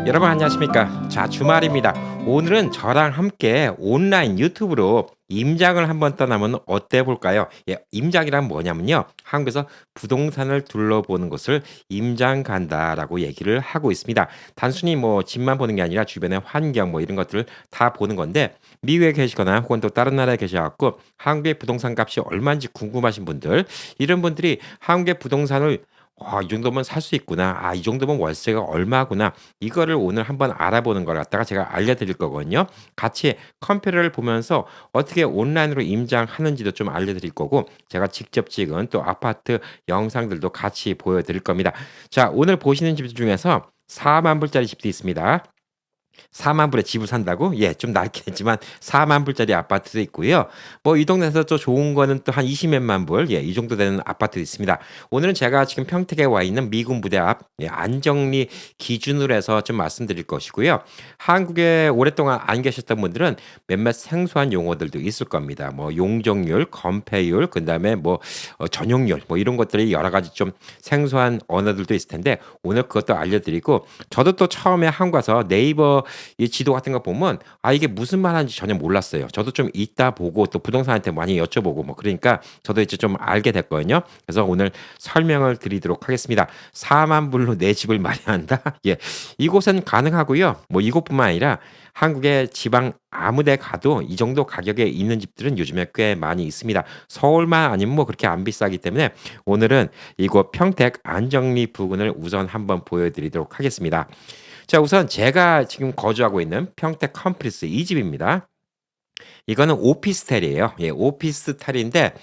여러분 안녕하십니까? 자, 주말입니다. 오늘은 저랑 함께 온라인 유튜브로 임장을 한번 떠나면 어때 볼까요? 예, 임장이란 뭐냐면요. 한국에서 부동산을 둘러보는 것을 임장 간다라고 얘기를 하고 있습니다. 단순히 뭐 집만 보는 게 아니라 주변의 환경 뭐 이런 것들을 다 보는 건데 미국에 계시거나 혹은 또 다른 나라에 계셔갖고 한국의 부동산 값이 얼마인지 궁금하신 분들 이런 분들이 한국의 부동산을 이 정도면 살 수 있구나. 이 정도면 월세가 얼마구나. 이거를 오늘 한번 알아보는 걸 갖다가 제가 알려드릴 거거든요. 같이 컴퓨터를 보면서 어떻게 온라인으로 임장하는지도 좀 알려드릴 거고, 제가 직접 찍은 또 아파트 영상들도 같이 보여드릴 겁니다. 자, 오늘 보시는 집 중에서 4만 불짜리 집도 있습니다. 4만 불에 집을 산다고? 예, 좀 낮긴 했지만 4만 불짜리 아파트도 있고요. 뭐 이 동네에서 또 좋은 거는 또 한 20몇만 불, 예, 이 정도 되는 아파트도 있습니다. 오늘은 제가 지금 평택에 와 있는 미군 부대 앞 안정리 기준으로 해서 좀 말씀드릴 것이고요. 한국에 오랫동안 안 계셨던 분들은 몇몇 생소한 용어들도 있을 겁니다. 뭐 용적률, 건폐율, 그다음에 뭐 전용률, 뭐 이런 것들이 여러 가지 좀 생소한 언어들도 있을 텐데 오늘 그것도 알려드리고 저도 또 처음에 한국 와서 네이버 이 지도 같은 거 보면 이게 무슨 말하는지 전혀 몰랐어요. 저도 좀 읽다 보고 또 부동산한테 많이 여쭤보고 뭐 그러니까 저도 이제 좀 알게 됐거든요. 그래서 오늘 설명을 드리도록 하겠습니다. 4만 불로 내 집을 마련한다? 예. 이곳은 가능하고요. 뭐 이곳뿐만 아니라 한국의 지방 아무 데 가도 이 정도 가격에 있는 집들은 요즘에 꽤 많이 있습니다. 서울만 아니면 뭐 그렇게 안 비싸기 때문에 오늘은 이곳 평택 안정리 부근을 우선 한번 보여드리도록 하겠습니다. 자, 우선 제가 지금 거주하고 있는 평택 컴플렉스 이 집입니다. 이거는 오피스텔이에요. 예, 오피스텔인데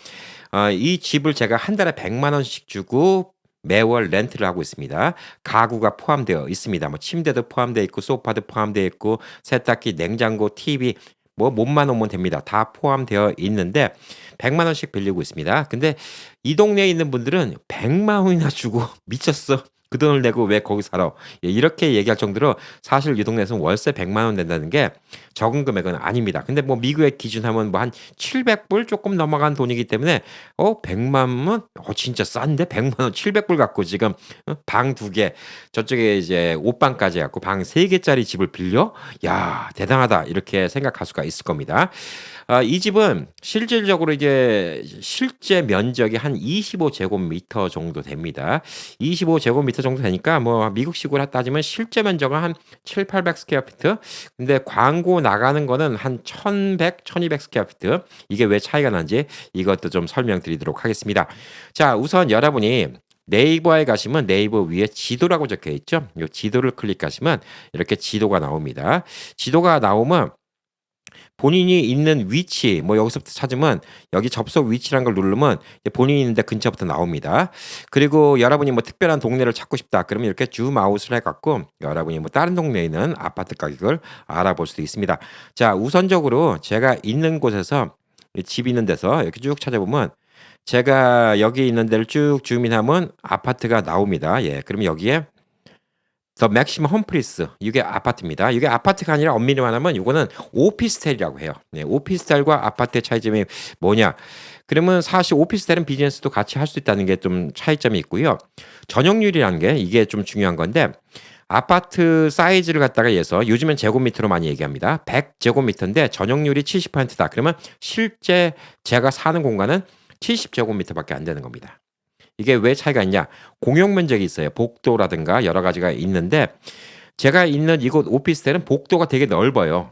이 집을 제가 한 달에 100만 원씩 주고 매월 렌트를 하고 있습니다. 가구가 포함되어 있습니다. 뭐 침대도 포함되어 있고 소파도 포함되어 있고 세탁기, 냉장고, TV 뭐 몸만 오면 됩니다. 다 포함되어 있는데 100만 원씩 빌리고 있습니다. 근데 이 동네에 있는 분들은 100만 원이나 주고 미쳤어. 그 돈을 내고 왜 거기 살아? 예, 이렇게 얘기할 정도로 사실 이 동네에서는 월세 100만 원 낸다는 게 적은 금액은 아닙니다. 근데 뭐 미국의 기준하면 뭐 한 700불 조금 넘어간 돈이기 때문에 100만 원? 진짜 싼데 100만 원 700불 갖고 지금 방 2개 저쪽에 이제 옷방까지 갖고 방 3개짜리 집을 빌려? 야, 대단하다. 이렇게 생각할 수가 있을 겁니다. 이 집은 실질적으로 이제 실제 면적이 한 25제곱미터 정도 됩니다. 25제곱미터 정도 되니까 뭐 미국식으로 따지면 실제 면적은 한 700, 800 스퀘어 피트. 근데 광고 나가는 거는 한 1100, 1200 스퀘어 피트. 이게 왜 차이가 나는지 이것도 좀 설명드리도록 하겠습니다. 자, 우선 여러분이 네이버에 가시면 네이버 위에 지도라고 적혀 있죠. 이 지도를 클릭하시면 이렇게 지도가 나옵니다. 지도가 나오면 본인이 있는 위치 뭐 여기서부터 찾으면 여기 접속 위치라는 걸 누르면 본인이 있는 데 근처부터 나옵니다. 그리고 여러분이 뭐 특별한 동네를 찾고 싶다 그러면 이렇게 줌아웃을 해 갖고 여러분이 뭐 다른 동네에 있는 아파트 가격을 알아볼 수도 있습니다. 자, 우선적으로 제가 있는 곳에서 집 있는 데서 이렇게 쭉 찾아보면 제가 여기 있는 데를 쭉 줌인하면 아파트가 나옵니다. 예. 그러면 여기에 더 맥시멈 홈플리스 이게 아파트입니다. 이게 아파트가 아니라 엄밀히 말하면 이거는 오피스텔이라고 해요. 네, 오피스텔과 아파트의 차이점이 뭐냐? 그러면 사실 오피스텔은 비즈니스도 같이 할 수 있다는 게 좀 차이점이 있고요. 전용률이라는 게 이게 좀 중요한 건데 아파트 사이즈를 갖다가 해서 요즘엔 제곱미터로 많이 얘기합니다. 100제곱미터인데 전용률이 70%다. 그러면 실제 제가 사는 공간은 70제곱미터밖에 안 되는 겁니다. 이게 왜 차이가 있냐? 공용 면적이 있어요. 복도라든가 여러 가지가 있는데 제가 있는 이곳 오피스텔은 복도가 되게 넓어요.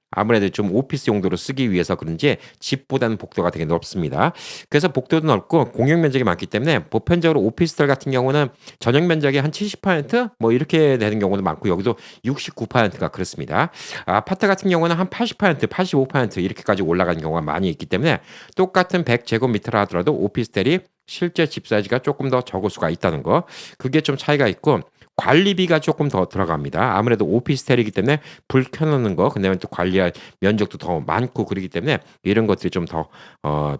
아무래도 좀 오피스 용도로 쓰기 위해서 그런지 집보다는 복도가 되게 넓습니다. 그래서 복도도 넓고 공용 면적이 많기 때문에 보편적으로 오피스텔 같은 경우는 전용 면적이 한 70%뭐 이렇게 되는 경우도 많고 여기도 69%가 그렇습니다. 아파트 같은 경우는 한 80%, 85% 이렇게까지 올라가는 경우가 많이 있기 때문에 똑같은 100제곱미터라 하더라도 오피스텔이 실제 집 사이즈가 조금 더 적을 수가 있다는 거. 그게 좀 차이가 있고 관리비가 조금 더 들어갑니다. 아무래도 오피스텔이기 때문에 불 켜놓는 거, 그다음에 또 관리할 면적도 더 많고 그러기 때문에 이런 것들이 좀 더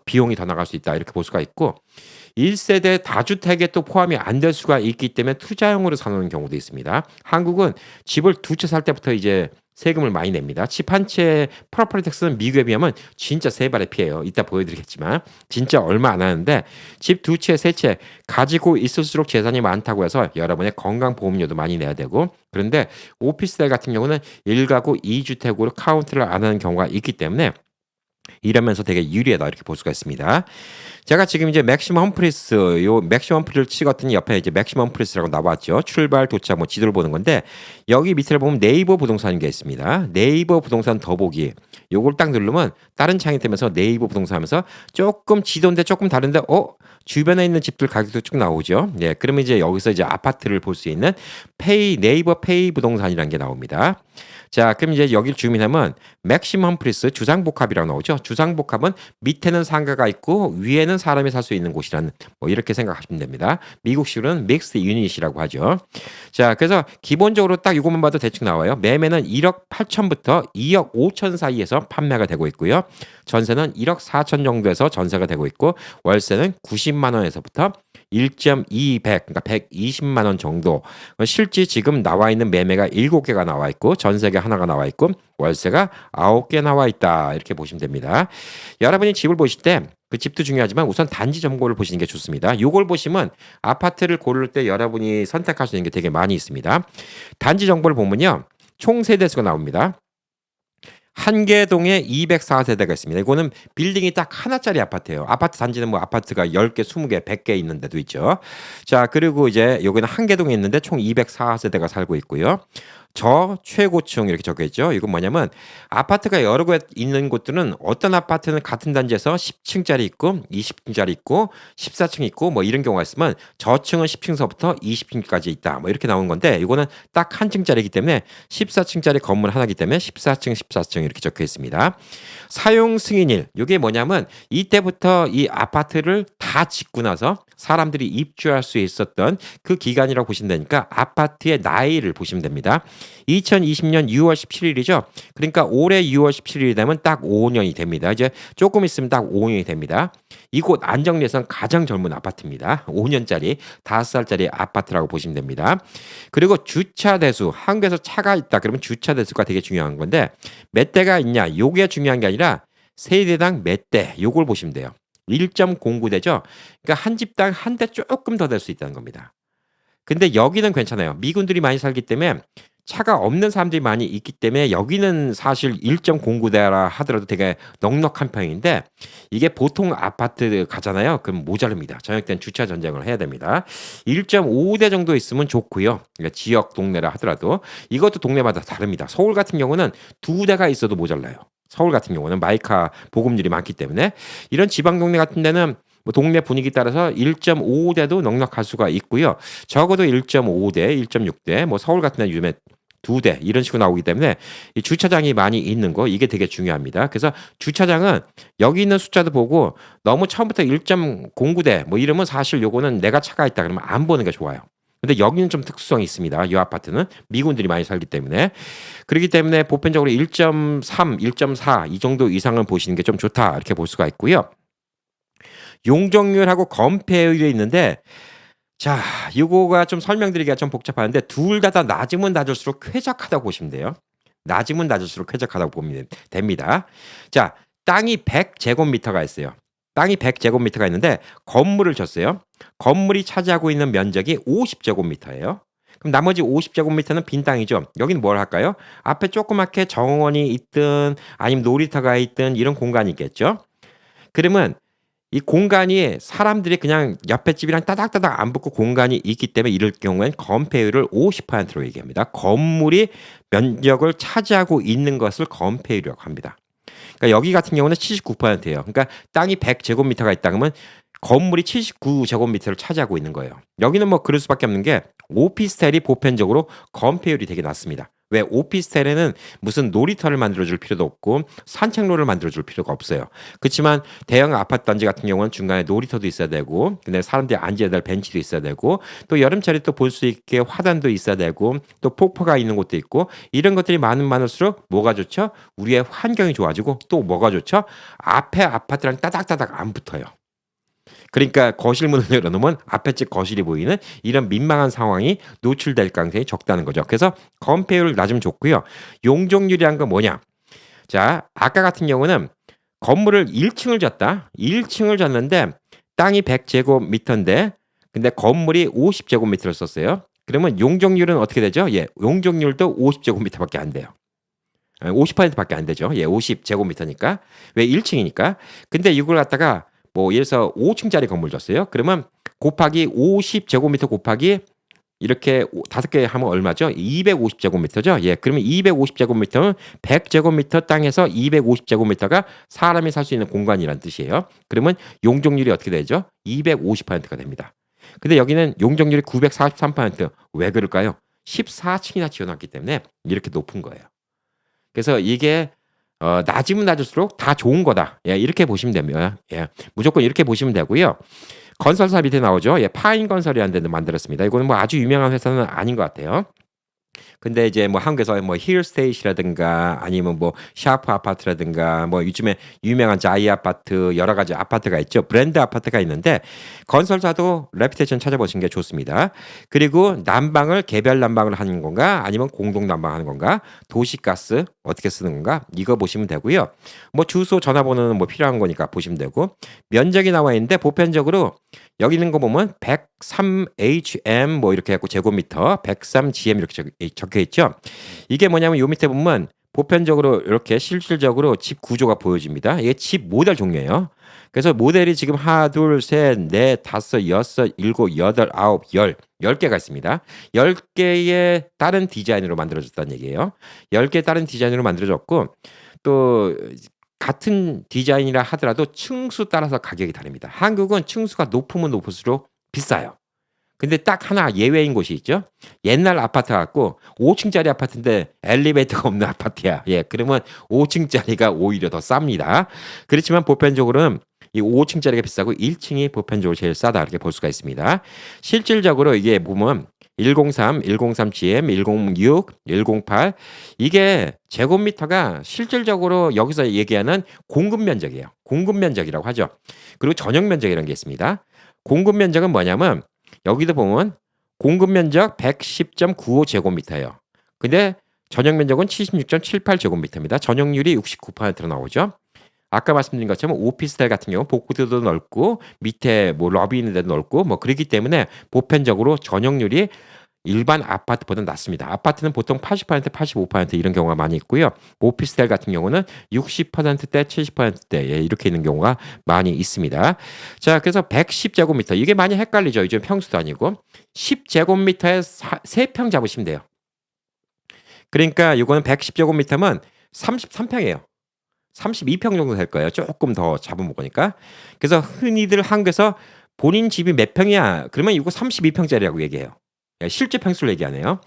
비용이 더 나갈 수 있다 이렇게 볼 수가 있고 1세대 다주택에 또 포함이 안 될 수가 있기 때문에 투자용으로 사 놓는 경우도 있습니다. 한국은 집을 두 채 살 때부터 이제 세금을 많이 냅니다. 집 한 채 프로퍼티 텍스는 미국에 비하면 진짜 세 발의 피해요. 이따 보여드리겠지만 진짜 얼마 안 하는데 집 두 채, 세 채 가지고 있을수록 재산이 많다고 해서 여러분의 건강보험료도 많이 내야 되고 그런데 오피스텔 같은 경우는 1가구 2주택으로 카운트를 안 하는 경우가 있기 때문에 이러면서 되게 유리하다 이렇게 볼 수가 있습니다. 제가 지금 이제 맥시멈 험프리스 요 맥시멈 험프리를 치거든요. 옆에 이제 맥시멈 험프리스라고 나왔죠. 출발 도착 뭐 지도를 보는 건데 여기 밑에 보면 네이버 부동산인 게 있습니다. 네이버 부동산 더보기. 요걸 딱 누르면 다른 창이 뜨면서 네이버 부동산 하면서 조금 지도인데 조금 다른데 주변에 있는 집들 가격도 쭉 나오죠. 예. 그러면 이제 여기서 이제 아파트를 볼 수 있는 네이버 페이 부동산이라는 게 나옵니다. 자, 그럼 이제 여기를 주민하면 맥시멈 프리스 주상복합이라고 나오죠. 주상복합은 밑에는 상가가 있고 위에는 사람이 살 수 있는 곳이라는 뭐 이렇게 생각하시면 됩니다. 미국식으로는 믹스 유닛이라고 하죠. 자, 그래서 기본적으로 딱 이것만 봐도 대충 나와요. 매매는 1억 8천부터 2억 5천 사이에서 판매가 되고 있고요. 전세는 1억 4천 정도에서 전세가 되고 있고 월세는 90만 원에서부터 1.200 그러니까 120만 원 정도. 실제 지금 나와 있는 매매가 7개가 나와 있고 전세가 하나가 나와 있고 월세가 9개 나와 있다. 이렇게 보시면 됩니다. 여러분이 집을 보실 때 그 집도 중요하지만 우선 단지 정보를 보시는 게 좋습니다. 이걸 보시면 아파트를 고를 때 여러분이 선택할 수 있는 게 되게 많이 있습니다. 단지 정보를 보면요. 총 세대수가 나옵니다. 한계동에 204세대가 있습니다. 이거는 빌딩이 딱 하나짜리 아파트예요. 아파트 단지는 뭐 아파트가 10개, 20개, 100개 있는 데도 있죠. 자, 그리고 이제 여기는 한계동에 있는데 총 204세대가 살고 있고요. 최고층 이렇게 적혀 있죠. 이건 뭐냐면 아파트가 여러 개 있는 곳들은 어떤 아파트는 같은 단지에서 10층짜리 있고 20층짜리 있고 14층 있고 뭐 이런 경우가 있으면 저층은 10층서부터 20층까지 있다. 뭐 이렇게 나오는 건데 이거는 딱 한 층짜리이기 때문에 14층짜리 건물 하나이기 때문에 14층, 14층 이렇게 적혀 있습니다. 사용 승인일 이게 뭐냐면 이때부터 이 아파트를 다 짓고 나서 사람들이 입주할 수 있었던 그 기간이라고 보시면 되니까 아파트의 나이를 보시면 됩니다. 2020년 6월 17일이죠. 그러니까 올해 6월 17일이 되면 딱 5년이 됩니다. 이제 조금 있으면 딱 5년이 됩니다. 이곳 안정리에서는 가장 젊은 아파트입니다. 5년짜리 5살짜리 아파트라고 보시면 됩니다. 그리고 주차 대수 한국에서 차가 있다 그러면 주차 대수가 되게 중요한 건데 몇 대가 있냐 요게 중요한 게 아니라 세대당 몇 대 요걸 보시면 돼요. 1.09대죠. 그러니까 한 집당 한 대 조금 더 될 수 있다는 겁니다. 근데 여기는 괜찮아요. 미군들이 많이 살기 때문에 차가 없는 사람들이 많이 있기 때문에 여기는 사실 1.09대라 하더라도 되게 넉넉한 편인데 이게 보통 아파트 가잖아요. 그럼 모자릅니다. 저녁 때는 주차 전쟁을 해야 됩니다. 1.5대 정도 있으면 좋고요. 그러니까 지역 동네라 하더라도 이것도 동네마다 다릅니다. 서울 같은 경우는 2대가 있어도 모자라요. 서울 같은 경우는 마이카 보급률이 많기 때문에 이런 지방 동네 같은 데는 뭐 동네 분위기 따라서 1.5대도 넉넉할 수가 있고요. 적어도 1.5대, 1.6대, 뭐 서울 같은 데 요즘에 2대 이런 식으로 나오기 때문에 이 주차장이 많이 있는 거 이게 되게 중요합니다. 그래서 주차장은 여기 있는 숫자도 보고 너무 처음부터 1.09대 뭐 이러면 사실 요거는 내가 차가 있다 그러면 안 보는 게 좋아요. 근데 여기는 좀 특수성이 있습니다. 이 아파트는 미군들이 많이 살기 때문에 그렇기 때문에 보편적으로 1.3, 1.4 이 정도 이상을 보시는 게 좀 좋다 이렇게 볼 수가 있고요. 용적률하고 건폐율이 있는데 자, 요거가 좀 설명드리기가 좀 복잡한데 둘 다 낮으면 낮을수록 쾌적하다고 보시면 돼요. 낮으면 낮을수록 쾌적하다고 보면 됩니다. 자, 땅이 100제곱미터가 있어요. 땅이 100제곱미터가 있는데 건물을 졌어요. 건물이 차지하고 있는 면적이 50제곱미터예요. 그럼 나머지 50제곱미터는 빈 땅이죠. 여기는 뭘 할까요? 앞에 조그맣게 정원이 있든 아니면 놀이터가 있든 이런 공간이 있겠죠. 그러면 이 공간이 사람들이 그냥 옆에 집이랑 따닥따닥 안 붙고 공간이 있기 때문에 이럴 경우엔 건폐율을 50%로 얘기합니다. 건물이 면적을 차지하고 있는 것을 건폐율이라고 합니다. 그러니까 여기 같은 경우는 79%예요. 그러니까 땅이 100제곱미터가 있다 그러면 건물이 79제곱미터를 차지하고 있는 거예요. 여기는 뭐 그럴 수밖에 없는 게 오피스텔이 보편적으로 건폐율이 되게 낮습니다. 왜 오피스텔에는 무슨 놀이터를 만들어줄 필요도 없고 산책로를 만들어줄 필요가 없어요. 그렇지만 대형 아파트 단지 같은 경우는 중간에 놀이터도 있어야 되고 근데 사람들이 앉아야 될 벤치도 있어야 되고 또 여름철에 또 볼 수 있게 화단도 있어야 되고 또 폭포가 있는 곳도 있고 이런 것들이 많을수록 뭐가 좋죠? 우리의 환경이 좋아지고 또 뭐가 좋죠? 앞에 아파트랑 따닥따닥 안 붙어요. 그러니까 거실 문을 열어놓으면 앞에 집 거실이 보이는 이런 민망한 상황이 노출될 가능성이 적다는 거죠. 그래서 건폐율 낮으면 좋고요. 용적률이란 건 뭐냐? 자, 아까 같은 경우는 건물을 1층을 졌다. 1층을 졌는데 땅이 100제곱미터인데 근데 건물이 50제곱미터를 썼어요. 그러면 용적률은 어떻게 되죠? 예, 용적률도 50제곱미터밖에 안 돼요. 50%밖에 안 되죠. 예, 50제곱미터니까. 왜 1층이니까. 근데 이걸 갖다가 뭐 예를 들어서 5층짜리 건물 졌어요. 그러면 곱하기 50제곱미터 곱하기 이렇게 5개 하면 얼마죠? 250제곱미터죠. 예, 그러면 250제곱미터는 100제곱미터 땅에서 250제곱미터가 사람이 살 수 있는 공간이란 뜻이에요. 그러면 용적률이 어떻게 되죠? 250%가 됩니다. 근데 여기는 용적률이 943%. 왜 그럴까요? 14층이나 지어놨기 때문에 이렇게 높은 거예요. 그래서 이게 낮으면 낮을수록 다 좋은 거다. 예, 이렇게 보시면 됩니다. 예, 무조건 이렇게 보시면 되고요. 건설사 밑에 나오죠. 예, 파인 건설이라는 데도 만들었습니다. 이거는 뭐 아주 유명한 회사는 아닌 것 같아요. 근데 이제 뭐 한국에서 뭐 힐스테이트라든가 아니면 뭐 샤프 아파트라든가 뭐 요즘에 유명한 자이 아파트 여러 가지 아파트가 있죠. 브랜드 아파트가 있는데 건설사도 레피테이션 찾아보시는 게 좋습니다. 그리고 난방을 개별 난방을 하는 건가 아니면 공동 난방하는 건가 도시가스 어떻게 쓰는 건가 이거 보시면 되고요. 뭐 주소 전화번호는 뭐 필요한 거니까 보시면 되고 면적이 나와 있는데 보편적으로 여기 있는 거 보면 103HM 뭐 이렇게 해갖고 제곱미터 103GM 이렇게 적혀 있죠. 이게 뭐냐면 요 밑에 보면 보편적으로 이렇게 실질적으로 집 구조가 보여집니다. 이게 집 모델 종류예요. 그래서 모델이 지금 하나, 둘, 셋, 넷, 다섯, 여섯, 일곱, 여덟, 아홉, 10개가 있습니다. 10개의 다른 디자인으로 만들어졌다는 얘기예요. 10개 다른 디자인으로 만들어졌고 또 같은 디자인이라 하더라도 층수 따라서 가격이 다릅니다. 한국은 층수가 높으면 높을수록 비싸요. 근데 딱 하나 예외인 곳이 있죠. 옛날 아파트 같고 5층짜리 아파트인데 엘리베이터가 없는 아파트야. 예, 그러면 5층짜리가 오히려 더 쌉니다. 그렇지만 보편적으로는 이 5층짜리가 비싸고 1층이 보편적으로 제일 싸다 이렇게 볼 수가 있습니다. 실질적으로 이게 보면 103, 103GM, 106, 108 이게 제곱미터가 실질적으로 여기서 얘기하는 공급 면적이에요. 공급 면적이라고 하죠. 그리고 전용 면적이라는 게 있습니다. 공급 면적은 뭐냐면 여기도 보면 공급 면적 110.95제곱미터예요. 근데 전용 면적은 76.78제곱미터입니다. 전용률이 69%로 나오죠. 아까 말씀드린 것처럼 오피스텔 같은 경우 복도도 넓고 밑에 뭐 러비 있는 데도 넓고 뭐 그렇기 때문에 보편적으로 전용률이 일반 아파트보다 낮습니다. 아파트는 보통 80%, 85% 이런 경우가 많이 있고요. 오피스텔 같은 경우는 60%대, 70%대 이렇게 있는 경우가 많이 있습니다. 자, 그래서 110제곱미터 이게 많이 헷갈리죠. 요즘 평수도 아니고 10제곱미터에 3평 잡으시면 돼요. 그러니까 이거는 110제곱미터면 33평이에요. 32평 정도 될 거예요. 조금 더 잡아먹으니까. 그래서 흔히들 한국에서 본인 집이 몇 평이야? 그러면 이거 32평짜리라고 얘기해요. 실제 평수를 얘기하네요.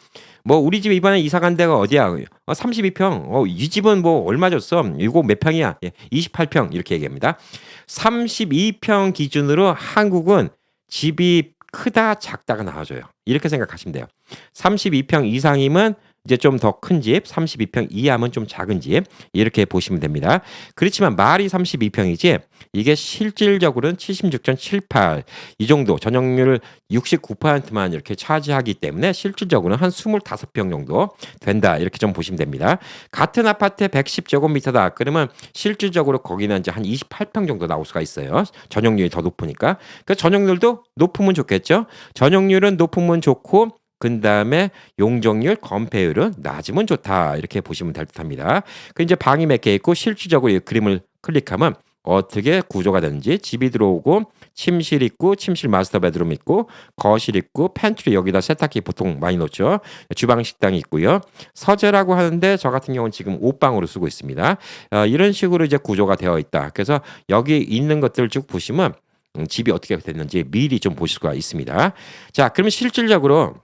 뭐 우리 집 이번에 이사 간 데가 어디야? 32평. 이 집은 뭐 얼마 줬어? 이거 몇 평이야? 28평 이렇게 얘기합니다. 32평 기준으로 한국은 집이 크다 작다가 나와줘요. 이렇게 생각하시면 돼요. 32평 이상이면 이제 좀 더 큰 집, 32평 이하면 좀 작은 집 이렇게 보시면 됩니다. 그렇지만 말이 32평이지 이게 실질적으로는 76.78 이 정도 전용률 69%만 이렇게 차지하기 때문에 실질적으로는 한 25평 정도 된다 이렇게 좀 보시면 됩니다. 같은 아파트에 110제곱미터다 그러면 실질적으로 거기는 이제 한 28평 정도 나올 수가 있어요. 전용률이 더 높으니까. 그 전용률도 높으면 좋겠죠. 전용률은 높으면 좋고 그 다음에 용적률, 건폐율은 낮으면 좋다 이렇게 보시면 될 듯합니다. 그 이제 방이 몇 개 있고 실질적으로 이 그림을 클릭하면 어떻게 구조가 되는지 집이 들어오고 침실 있고 침실 마스터 베드룸 있고 거실 있고 팬트리 여기다 세탁기 보통 많이 놓죠. 주방 식당이 있고요. 서재라고 하는데 저 같은 경우는 지금 옷방으로 쓰고 있습니다. 이런 식으로 이제 구조가 되어 있다. 그래서 여기 있는 것들 쭉 보시면 집이 어떻게 됐는지 미리 좀 보실 수가 있습니다. 자, 그러면 실질적으로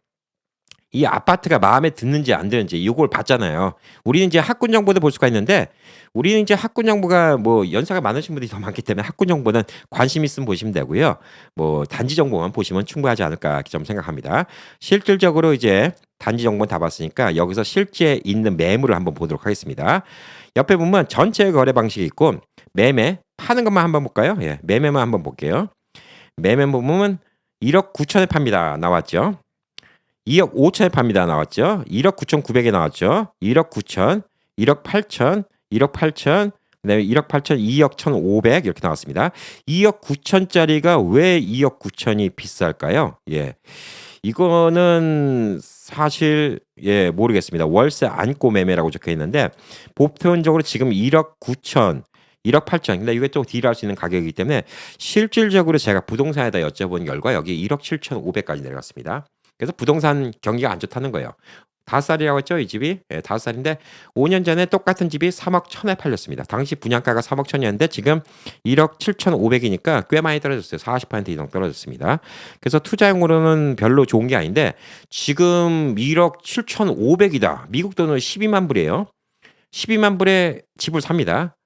이 아파트가 마음에 드는지 안 드는지 이걸 봤잖아요. 우리는 이제 학군 정보도 볼 수가 있는데 우리는 이제 학군 정보가 뭐 연세가 많으신 분들이 더 많기 때문에 학군 정보는 관심 있으면 보시면 되고요. 뭐 단지 정보만 보시면 충분하지 않을까 좀 생각합니다. 실질적으로 이제 단지 정보는 다 봤으니까 여기서 실제 있는 매물을 한번 보도록 하겠습니다. 옆에 보면 전체 거래 방식이 있고 매매 파는 것만 한번 볼까요? 예, 매매만 한번 볼게요. 매매 보면 1억 9천에 팝니다. 나왔죠. 2억 5천에 팝니다. 나왔죠. 1억 9,900에 나왔죠. 1억 9천, 1억 8천, 1억 8천, 그다음에 1억 8천, 2억 1,500 이렇게 나왔습니다. 2억 9천짜리가 왜 2억 9천이 비쌀까요? 예. 이거는 사실 모르겠습니다. 월세 안고 매매라고 적혀 있는데 보편적으로 지금 1억 9천, 1억 8천. 근데 이게 또 딜할 수 있는 가격이기 때문에 실질적으로 제가 부동산에다 여쭤본 결과 여기 1억 7천5백까지 내려갔습니다. 그래서 부동산 경기가 안 좋다는 거예요. 5살이라고 했죠, 이 집이? 예, 5살인데 5년 전에 똑같은 집이 3억 1천에 팔렸습니다. 당시 분양가가 3억 1천이었는데 지금 1억 7천5백이니까 꽤 많이 떨어졌어요. 40% 이상 떨어졌습니다. 그래서 투자용으로는 별로 좋은 게 아닌데 지금 1억 7천5백이다. 미국 돈은 12만 불이에요. 12만 불에 집을 삽니다.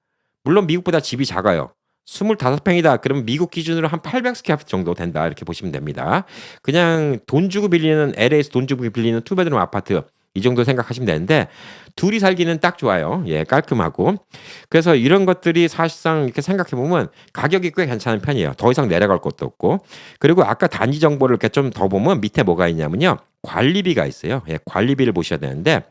물론 미국보다 집이 작아요. 25평이다. 그러면 미국 기준으로 한 800스퀘어피트 정도 된다. 이렇게 보시면 됩니다. 그냥 돈 주고 빌리는 LA에서 돈 주고 빌리는 투베드룸 아파트 이 정도 생각하시면 되는데 둘이 살기는 딱 좋아요. 예, 깔끔하고. 그래서 이런 것들이 사실상 이렇게 생각해 보면 가격이 꽤 괜찮은 편이에요. 더 이상 내려갈 것도 없고. 그리고 아까 단지 정보를 이렇게 좀 더 보면 밑에 뭐가 있냐면요. 관리비가 있어요. 예, 관리비를 보셔야 되는데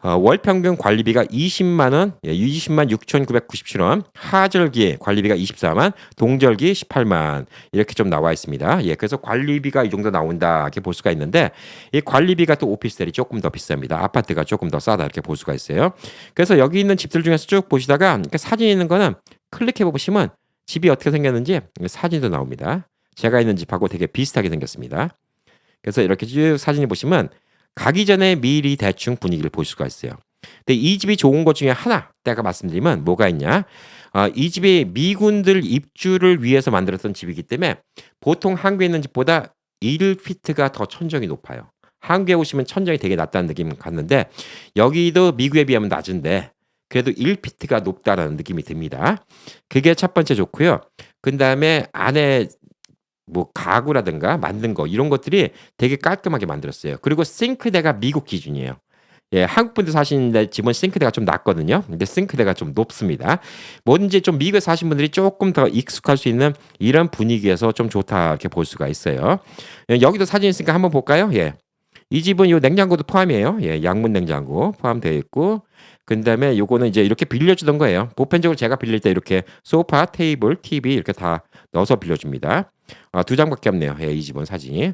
월 평균 관리비가 20만 원, 20만 6,997원, 하절기 관리비가 24만, 동절기 18만 이렇게 좀 나와 있습니다. 예, 그래서 관리비가 이 정도 나온다 이렇게 볼 수가 있는데 이 관리비가 또 오피스텔이 조금 더 비쌉니다. 아파트가 조금 더 싸다 이렇게 볼 수가 있어요. 그래서 여기 있는 집들 중에서 쭉 보시다가 이렇게 사진 있는 거는 클릭해 보시면 집이 어떻게 생겼는지 사진도 나옵니다. 제가 있는 집하고 되게 비슷하게 생겼습니다. 그래서 이렇게 쭉 사진을 보시면 가기 전에 미리 대충 분위기를 볼 수가 있어요. 근데 이 집이 좋은 것 중에 하나, 내가 말씀드리면 뭐가 있냐? 이 집이 미군들 입주를 위해서 만들었던 집이기 때문에 보통 한국에 있는 집보다 1피트가 더 천정이 높아요. 한국에 오시면 천정이 되게 낮다는 느낌 갔는데 여기도 미국에 비하면 낮은데 그래도 1피트가 높다라는 느낌이 듭니다. 그게 첫 번째 좋고요. 그 다음에 안에 뭐 가구라든가 만든 거 이런 것들이 되게 깔끔하게 만들었어요. 그리고 싱크대가 미국 기준이에요. 예, 한국 분들 사시는데 집은 싱크대가 좀 낮거든요. 근데 싱크대가 좀 높습니다. 뭔지 좀 미국에 사신 분들이 조금 더 익숙할 수 있는 이런 분위기에서 좀 좋다 이렇게 볼 수가 있어요. 예, 여기도 사진 있으니까 한번 볼까요? 예. 이 집은 요 냉장고도 포함이에요. 예, 양문 냉장고 포함되어 있고 그다음에 요거는 이제 이렇게 빌려주던 거예요. 보편적으로 제가 빌릴 때 이렇게 소파, 테이블, TV 이렇게 다 넣어서 빌려줍니다. 두 장밖에 없네요. 예, 이 집은 사진이.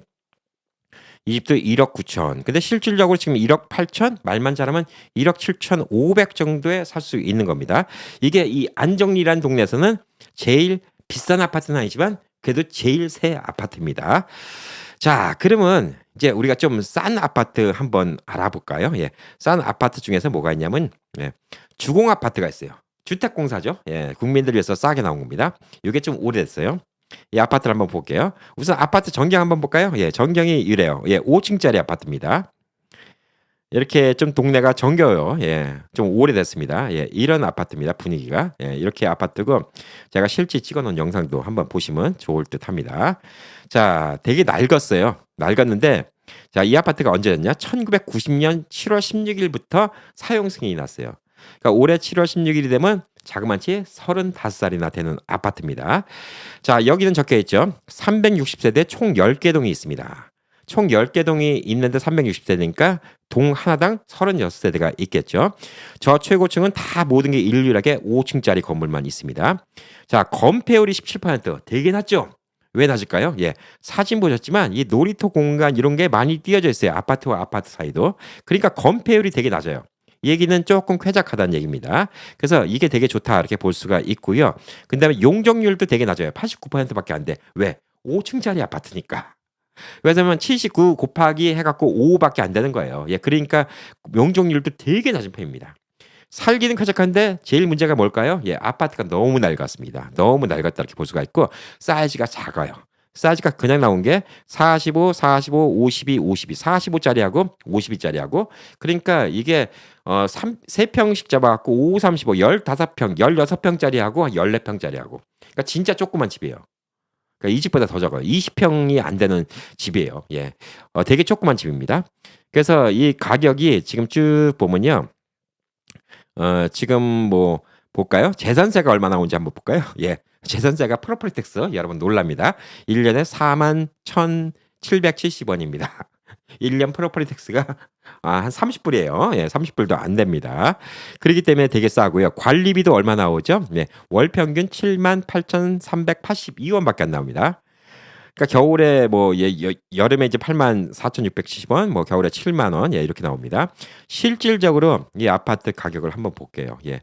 이 집도 1억 9천. 근데 실질적으로 지금 1억 8천, 말만 잘하면 1억 7천5백 정도에 살 수 있는 겁니다. 이게 이 안정리라는 동네에서는 제일 비싼 아파트는 아니지만 그래도 제일 새 아파트입니다. 자, 그러면 이제 우리가 좀 싼 아파트 한번 알아볼까요? 예. 싼 아파트 중에서 뭐가 있냐면 주공 아파트가 있어요. 주택공사죠. 예, 국민들 위해서 싸게 나온 겁니다. 이게 좀 오래됐어요. 이 아파트를 한번 볼게요. 우선 아파트 전경 한번 볼까요? 예, 전경이 이래요. 예, 5층짜리 아파트입니다. 이렇게 좀 동네가 정겨워요. 예, 좀 오래됐습니다. 예, 이런 아파트입니다. 분위기가. 예, 이렇게 아파트고 제가 실제 찍어놓은 영상도 한번 보시면 좋을 듯합니다. 자, 되게 낡았어요. 낡았는데 자, 이 아파트가 언제였냐? 1990년 7월 16일부터 사용 승인이 났어요. 그러니까 올해 7월 16일이 되면 자그마치 35살이나 되는 아파트입니다. 자, 여기는 적혀 있죠. 360세대 총 10개 동이 있습니다. 총 10개 동이 있는데 360세대니까 동 하나당 36세대가 있겠죠. 저 최고층은 다 모든 게 일률하게 5층짜리 건물만 있습니다. 자, 건폐율이 17%. 되게 낮죠? 왜 낮을까요? 예. 사진 보셨지만 이 놀이터 공간 이런 게 많이 띄어져 있어요. 아파트와 아파트 사이도. 그러니까 건폐율이 되게 낮아요. 이 얘기는 조금 쾌적하다는 얘기입니다. 그래서 이게 되게 좋다 이렇게 볼 수가 있고요. 그다음에 용적률도 되게 낮아요. 89%밖에 안 돼. 왜? 5층짜리 아파트니까. 왜냐면 79 곱하기 해갖고 5밖에 안 되는 거예요. 예, 그러니까 용적률도 되게 낮은 편입니다. 살기는 쾌적한데 제일 문제가 뭘까요? 예, 아파트가 너무 낡았습니다. 너무 낡았다 이렇게 볼 수가 있고 사이즈가 작아요. 사이즈가 그냥 나온 게 45, 45, 52, 52, 45짜리하고 52짜리하고 그러니까 이게 3평씩 잡아갖고 5, 35, 15평, 16평짜리하고 14평짜리하고 그러니까 진짜 조그만 집이에요. 그러니까 이 집보다 더 적어요. 20평이 안 되는 집이에요. 예, 되게 조그만 집입니다. 그래서 이 가격이 지금 쭉 보면요. 지금 뭐 볼까요? 재산세가 얼마 나오는지 한번 볼까요? 예. 재산세가 프로퍼티 텍스 여러분 놀랍니다. 1 년에 41,770 원입니다. 1년 프로퍼티 텍스가 한 30 불이에요. 예 30 불도 안 됩니다. 그렇기 때문에 되게 싸고요. 관리비도 얼마 나오죠? 네. 월 평균 78,382 원밖에 안 나옵니다. 그러니까 겨울에 뭐 여름에 이제 84,670 원, 뭐 겨울에 7만 원, 예 이렇게 나옵니다. 실질적으로 이 아파트 가격을 한번 볼게요. 예.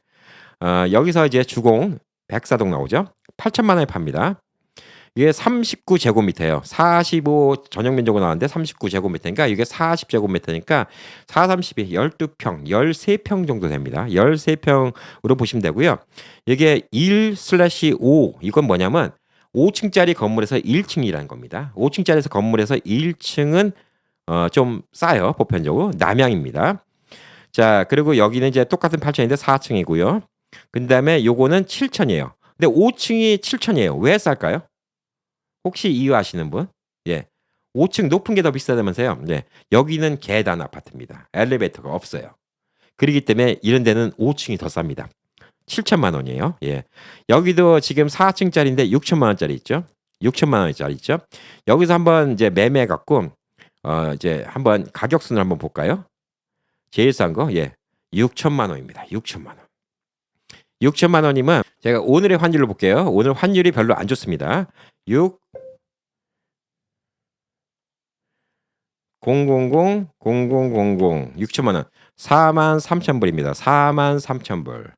여기서 이제 주공 백사동 나오죠. 8천만 원에 팝니다. 이게 39제곱미터예요. 45 전용 면적으로 나왔는데 39제곱미터니까 이게 40제곱미터니까 4, 32, 12평, 13평 정도 됩니다. 13평으로 보시면 되고요. 이게 1/5 이건 뭐냐면 5층짜리 건물에서 1층이라는 겁니다. 5층짜리에서 건물에서 1층은 좀 싸요. 보편적으로 남양입니다. 자, 그리고 여기는 이제 똑같은 8천인데 4층이고요. 그다음에 요거는 7천이에요. 근데 5층이 7천이에요. 왜 쌀까요? 혹시 이유 아시는 분? 예. 5층 높은 게 더 비싸다면서요. 네. 여기는 계단 아파트입니다. 엘리베이터가 없어요. 그렇기 때문에 이런 데는 5층이 더 쌉니다. 7천만 원이에요. 예. 여기도 지금 4층짜리인데 6천만 원짜리 있죠. 6천만 원짜리 있죠. 여기서 한번 이제 매매해 갖고 이제 한번 가격순을 한번 볼까요? 제일 싼 거. 예. 6천만 원입니다. 6천만 원. 6천만 원이면 제가 오늘의 환율로 볼게요. 오늘 환율이 별로 안 좋습니다. 6 0 0 0 0 0 0 0 6천만 원. 43,000 불입니다. 43,000 불.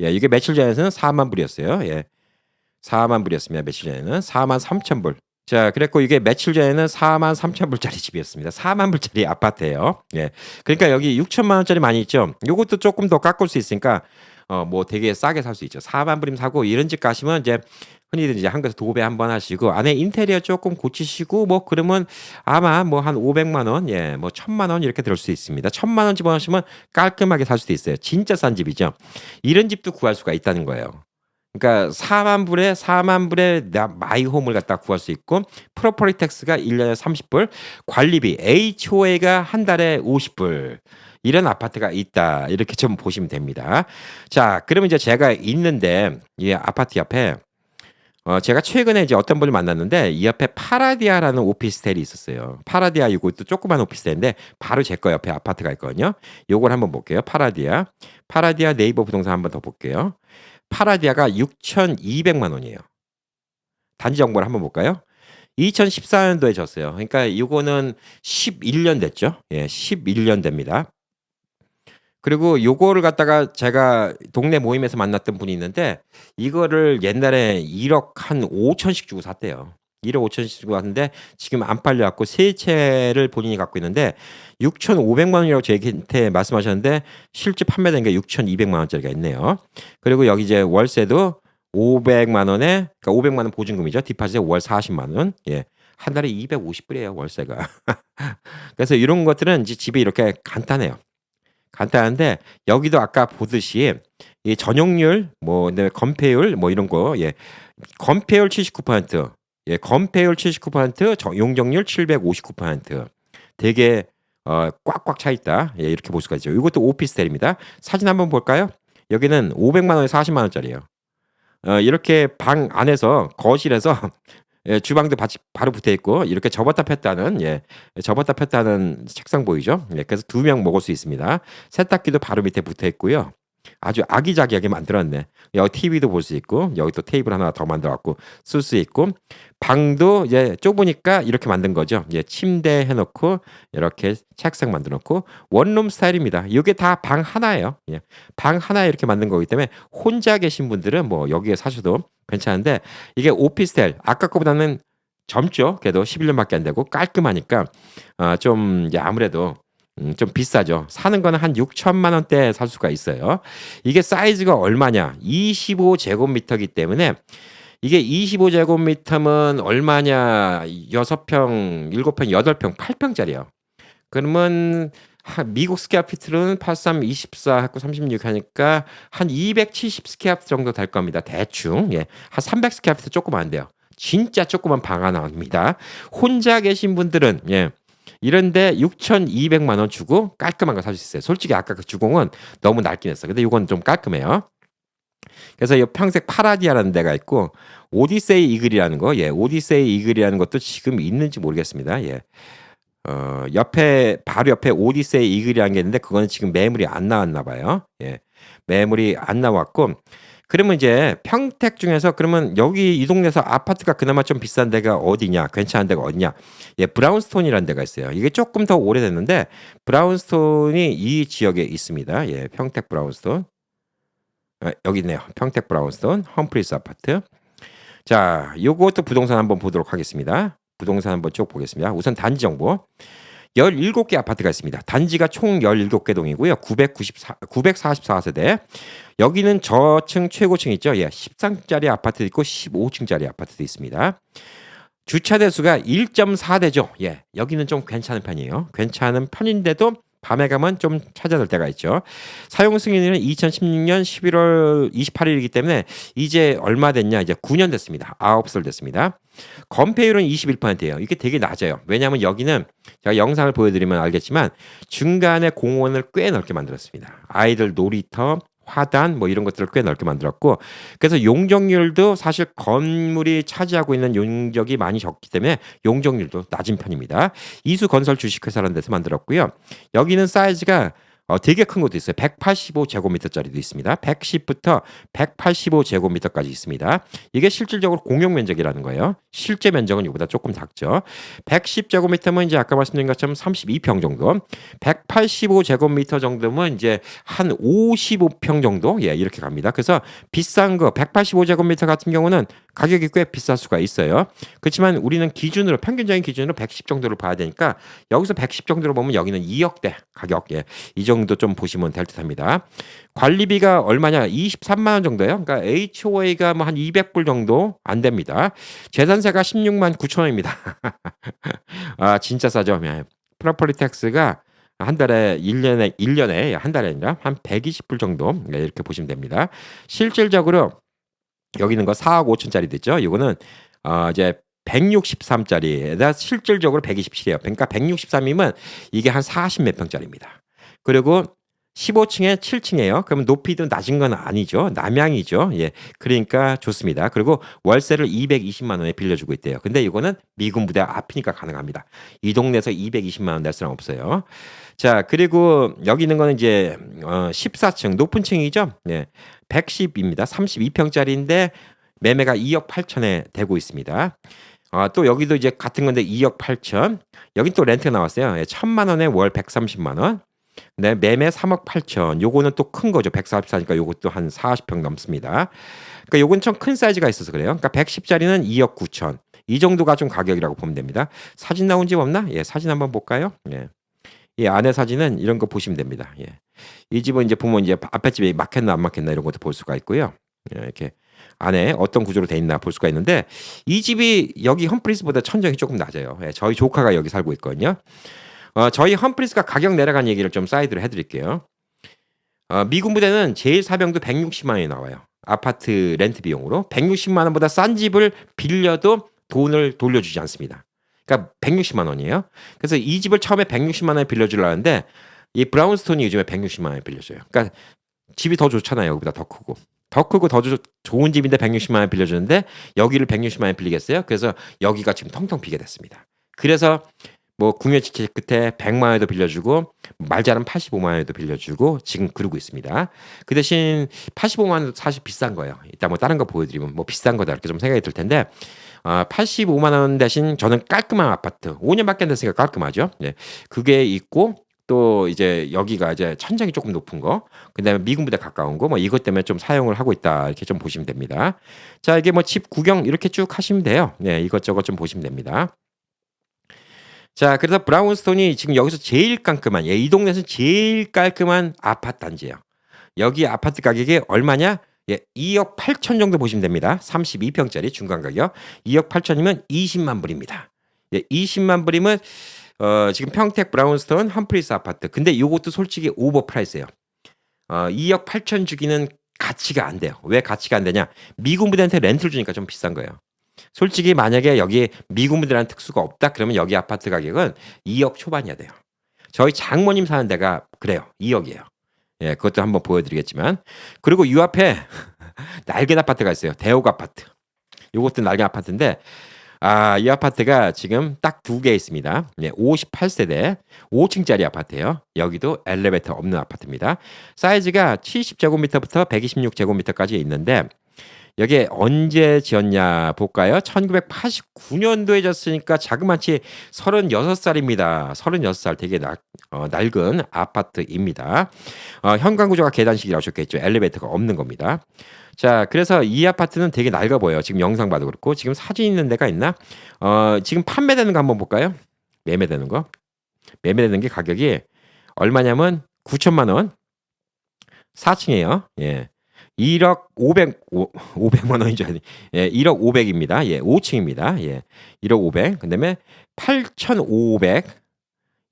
예, 이게 며칠 전에는 4만 불이었어요. 예. 4만 불이었습니다. 며칠 전에는 43,000 불. 자, 그랬고 이게 며칠 전에는 43,000 불짜리 집이었습니다. 4만 불짜리 아파트예요. 예. 그러니까 여기 6천만 원짜리 많이 있죠. 요것도 조금 더 깎을 수 있으니까 뭐 되게 싸게 살 수 있죠. 4만 불이면 사고 이런 집 가시면 이제 흔히들 이제 한국에서 도배 한번 하시고 안에 인테리어 조금 고치시고 뭐 그러면 아마 뭐 한 500만 원, 예, 뭐 1,000만 원 이렇게 들을 수 있습니다. 1,000만 원 집어넣으시면 깔끔하게 살 수도 있어요. 진짜 싼 집이죠. 이런 집도 구할 수가 있다는 거예요. 그러니까 4만 불에 마이홈을 갖다 구할 수 있고 프로퍼티 텍스가 1년에 30불, 관리비 HOA가 한 달에 50불. 이런 아파트가 있다. 이렇게 좀 보시면 됩니다. 자, 그러면 이제 제가 있는데 이 아파트 옆에 제가 최근에 이제 어떤 분을 만났는데 이 옆에 파라디아라는 오피스텔이 있었어요. 파라디아 이것도 조그만 오피스텔인데 바로 제 거 옆에 아파트가 있거든요. 요걸 한번 볼게요. 파라디아. 파라디아 네이버 부동산 한번 더 볼게요. 파라디아가 6,200만 원이에요. 단지 정보를 한번 볼까요? 2014년도에 졌어요. 그러니까 이거는 11년 됐죠. 예, 11년 됩니다. 그리고 요거를 갖다가 제가 동네 모임에서 만났던 분이 있는데 이거를 옛날에 1억 한 5천씩 주고 샀대요. 1억 5천씩 주고 샀는데 지금 안 팔려 갖고 세 채를 본인이 갖고 있는데 6,500만 원이라고 저한테 말씀하셨는데 실제 판매된 게 6,200만 원짜리가 있네요. 그리고 여기 이제 월세도 500만 원에 그러니까 500만 원 보증금이죠. 디파짓에 월 40만 원. 예. 한 달에 250불이에요, 월세가. 그래서 이런 것들은 이제 집이 이렇게 간단해요. 간단한데 여기도 아까 보듯이 이 전용률 뭐 그다음에 건폐율 뭐 이런 거 예. 건폐율 79%, 예, 건폐율 79%, 용적률 759%. 되게 꽉꽉 차 있다. 예, 이렇게 볼 수가 있죠. 이것도 오피스텔입니다. 사진 한번 볼까요? 여기는 500만 원에 40만 원짜리예요. 이렇게 방 안에서 거실에서 예, 주방도 바로 붙어 있고 이렇게 접었다 폈다 하는 예. 접었다 폈다 하는 책상 보이죠? 예, 그래서 2명 먹을 수 있습니다. 세탁기도 바로 밑에 붙어 있고요. 아주 아기자기하게 만들었네. 여기 TV도 볼 수 있고 여기 또 테이블 하나 더 만들어 갖고 쓸 수 있고 방도 이제 좁으니까 이렇게 만든 거죠. 예, 침대 해 놓고 이렇게 책상 만들어 놓고 원룸 스타일입니다. 이게 다 방 하나예요. 예. 방 하나에 이렇게 만든 거기 때문에 혼자 계신 분들은 뭐 여기에 사셔도 괜찮은데 이게 오피스텔 아까 거보다는 젊죠. 그래도 11년밖에 안 되고 깔끔하니까 좀 이제 아무래도 좀 비싸죠. 사는 거는 한 6천만 원대에 살 수가 있어요. 이게 사이즈가 얼마냐? 25제곱미터이기 때문에 이게 25제곱미터면 얼마냐? 6평, 7평, 8평, 8평짜리예요. 그러면 미국 스퀘어피트는 83, 24 하고 36 하니까 한 270 스퀘어피트 정도 될 겁니다. 대충. 예. 한 300 스퀘어피트 조금 안 돼요. 진짜 조그만 방 하나입니다. 혼자 계신 분들은 예. 이런데 6,200만 원 주고 깔끔한 거 살 수 있어요. 솔직히 아까 그 주공은 너무 낡긴 했어. 근데 이건 좀 깔끔해요. 그래서 이 평택 파라디아라는 데가 있고 오디세이 이글이라는 거, 예, 오디세이 이글이라는 것도 지금 있는지 모르겠습니다. 예. 옆에 바로 옆에 오디세이 이글이라는 게 있는데 그거는 지금 매물이 안 나왔나 봐요. 예. 매물이 안 나왔고 그러면 이제 평택 중에서 그러면 여기 이 동네에서 아파트가 그나마 좀 비싼 데가 어디냐? 괜찮은 데가 어디냐? 예, 브라운스톤이라는 데가 있어요. 이게 조금 더 오래됐는데 브라운스톤이 이 지역에 있습니다. 예, 평택 브라운스톤. 여기 있네요. 평택 브라운스톤 험프리스 아파트. 자, 요것도 부동산 한번 보도록 하겠습니다. 부동산 한번 쭉 보겠습니다. 우선 단지 정보. 17개 아파트가 있습니다. 단지가 총 17개 동이고요. 944세대. 여기는 저층 최고층 있죠. 예, 13층짜리 아파트도 있고 15층짜리 아파트도 있습니다. 주차 대수가 1.4대죠. 예, 여기는 좀 괜찮은 편이에요. 괜찮은 편인데도 밤에 가면 좀 찾아들 때가 있죠. 사용 승인일은 2016년 11월 28일이기 때문에 이제 얼마 됐냐? 이제 9년 됐습니다. 9살 됐습니다. 건폐율은 21%예요. 이게 되게 낮아요. 왜냐하면 여기는 제가 영상을 보여드리면 알겠지만 중간에 공원을 꽤 넓게 만들었습니다. 아이들 놀이터, 화단 뭐 이런 것들을 꽤 넓게 만들었고 그래서 용적률도 사실 건물이 차지하고 있는 용적이 많이 적기 때문에 용적률도 낮은 편입니다. 이수 건설 주식회사라는 데서 만들었고요. 여기는 사이즈가 되게 큰 것도 있어요. 185제곱미터짜리도 있습니다. 110부터 185제곱미터까지 있습니다. 이게 실질적으로 공용 면적이라는 거예요. 실제 면적은 이보다 조금 작죠. 110제곱미터면 이제 아까 말씀드린 것처럼 32평 정도, 185제곱미터 정도면 이제 한 55평 정도, 예, 이렇게 갑니다. 그래서 비싼 거 185제곱미터 같은 경우는 가격이 꽤 비쌀 수가 있어요. 그렇지만 우리는 기준으로 평균적인 기준으로 110 정도를 봐야 되니까 여기서 110 정도로 보면 여기는 2억대 가격, 예, 이 정도 좀 보시면 될 듯합니다. 관리비가 얼마냐? 23만 원 정도예요. 그러니까 HOA가 뭐 한 200불 정도 안 됩니다. 재산세가 16만 9천 원입니다. 아, 진짜 싸죠. 프로퍼티 텍스가 한 달에 1년에 한 달에 아니라 한 120불 정도, 네, 이렇게 보시면 됩니다. 실질적으로 여기 있는 거 4억 5천짜리도 있죠. 이거는 이제 163짜리에다 실질적으로 127이에요. 그러니까 163이면 이게 한 40 몇 평짜리입니다. 그리고 15층에 7층이에요. 그러면 높이도 낮은 건 아니죠. 남향이죠. 예. 그러니까 좋습니다. 그리고 월세를 220만 원에 빌려주고 있대요. 근데 이거는 미군 부대 앞이니까 가능합니다. 이 동네에서 220만 원 낼 수는 없어요. 자, 그리고 여기 있는 거는 이제 14층 높은 층이죠. 예. 110입니다. 32평짜리인데 매매가 2억 8천에 되고 있습니다. 또 여기도 이제 같은 건데 2억 8천. 여긴 또 렌트가 나왔어요. 예, 1,000만 원에 월 130만 원. 네, 매매 3억 8천. 요거는 또 큰 거죠. 144니까 요것도 한 40평 넘습니다. 그러니까 요건 좀 큰 사이즈가 있어서 그래요. 그러니까 110짜리는 2억 9천. 이 정도가 좀 가격이라고 보면 됩니다. 사진 나온 집 없나? 예, 사진 한번 볼까요? 예. 이 안에 사진은 이런 거 보시면 됩니다. 예. 이 집은 이제 보면 이제 앞에 집이 막혔나 안 막혔나 이런 것도 볼 수가 있고요. 예, 이렇게 안에 어떤 구조로 돼 있나 볼 수가 있는데 이 집이 여기 험프리스보다 천정이 조금 낮아요. 예, 저희 조카가 여기 살고 있거든요. 저희 험프리스가 가격 내려간 얘기를 좀 사이드로 해드릴게요. 미군 부대는 제일 사병도 160만 원이 나와요. 아파트 렌트 비용으로 160만 원보다 싼 집을 빌려도 돈을 돌려주지 않습니다. 그러니까 160만 원이에요. 그래서 이 집을 처음에 160만 원에 빌려주려 하는데 이 브라운스톤이 요즘에 160만 원에 빌려줘요. 그러니까 집이 더 좋잖아요. 여기보다 더 크고. 더 크고 더 좋은 집인데 160만 원에 빌려주는데 여기를 160만 원에 빌리겠어요? 그래서 여기가 지금 텅텅 비게 됐습니다. 그래서 뭐 궁여지책 끝에 100만 원에도 빌려주고 말자는 85만 원에도 빌려주고 지금 그러고 있습니다. 그 대신 85만 원도 사실 비싼 거예요. 이따 뭐 다른 거 보여드리면 뭐 비싼 거다 이렇게 좀 생각이 들 텐데 85만 원 대신 저는 깔끔한 아파트 5년밖에 안 됐으니까 깔끔하죠. 네. 그게 있고 또 이제 여기가 이제 천장이 조금 높은 거, 그다음에 미군 부대 가까운 거, 뭐 이것 때문에 좀 사용을 하고 있다 이렇게 좀 보시면 됩니다. 자, 이게 뭐 집 구경 이렇게 쭉 하시면 돼요. 네, 이것저것 좀 보시면 됩니다. 자, 그래서 브라운스톤이 지금 여기서 제일 깔끔한, 예, 이 동네에서 제일 깔끔한 아파트 단지예요. 여기 아파트 가격이 얼마냐? 예, 2억 8천 정도 보시면 됩니다. 32평짜리 중간 가격. 2억 8천이면 20만 불입니다. 예, 20만 불이면 지금 평택 브라운스톤 험프리스 아파트. 근데 이것도 솔직히 오버 프라이스예요. 2억 8천 주기는 가치가 안 돼요. 왜 가치가 안 되냐? 미군 부대한테 렌트를 주니까 좀 비싼 거예요. 솔직히 만약에 여기 미군 부대라는 특수가 없다 그러면 여기 아파트 가격은 2억 초반이야 돼요. 저희 장모님 사는 데가 그래요. 2억이에요. 예, 그것도 한번 보여드리겠지만. 그리고 이 앞에 낡은 아파트가 있어요. 대옥 아파트. 요것도 낡은 아파트인데 이 아파트가 지금 딱 2개 있습니다. 네, 58세대 5층짜리 아파트예요. 여기도 엘리베이터 없는 아파트입니다. 사이즈가 70제곱미터부터 126제곱미터까지 있는데 여기에 언제 지었냐 볼까요? 1989년도에 졌으니까 자그마치 36살입니다. 36살 되게 낡은 아파트입니다. 현관 구조가 계단식이라고 하셨겠죠. 엘리베이터가 없는 겁니다. 자, 그래서 이 아파트는 되게 낡아 보여요. 지금 영상 봐도 그렇고 지금 사진 있는 데가 있나? 지금 판매되는 거 한번 볼까요? 매매되는 거. 매매되는 게 가격이 얼마냐면 9천만 원. 4층이에요. 예. 1억 500만 원인 줄 아니. 예, 1억 500입니다. 예, 5층입니다. 예. 1억 500. 그다음에 8,500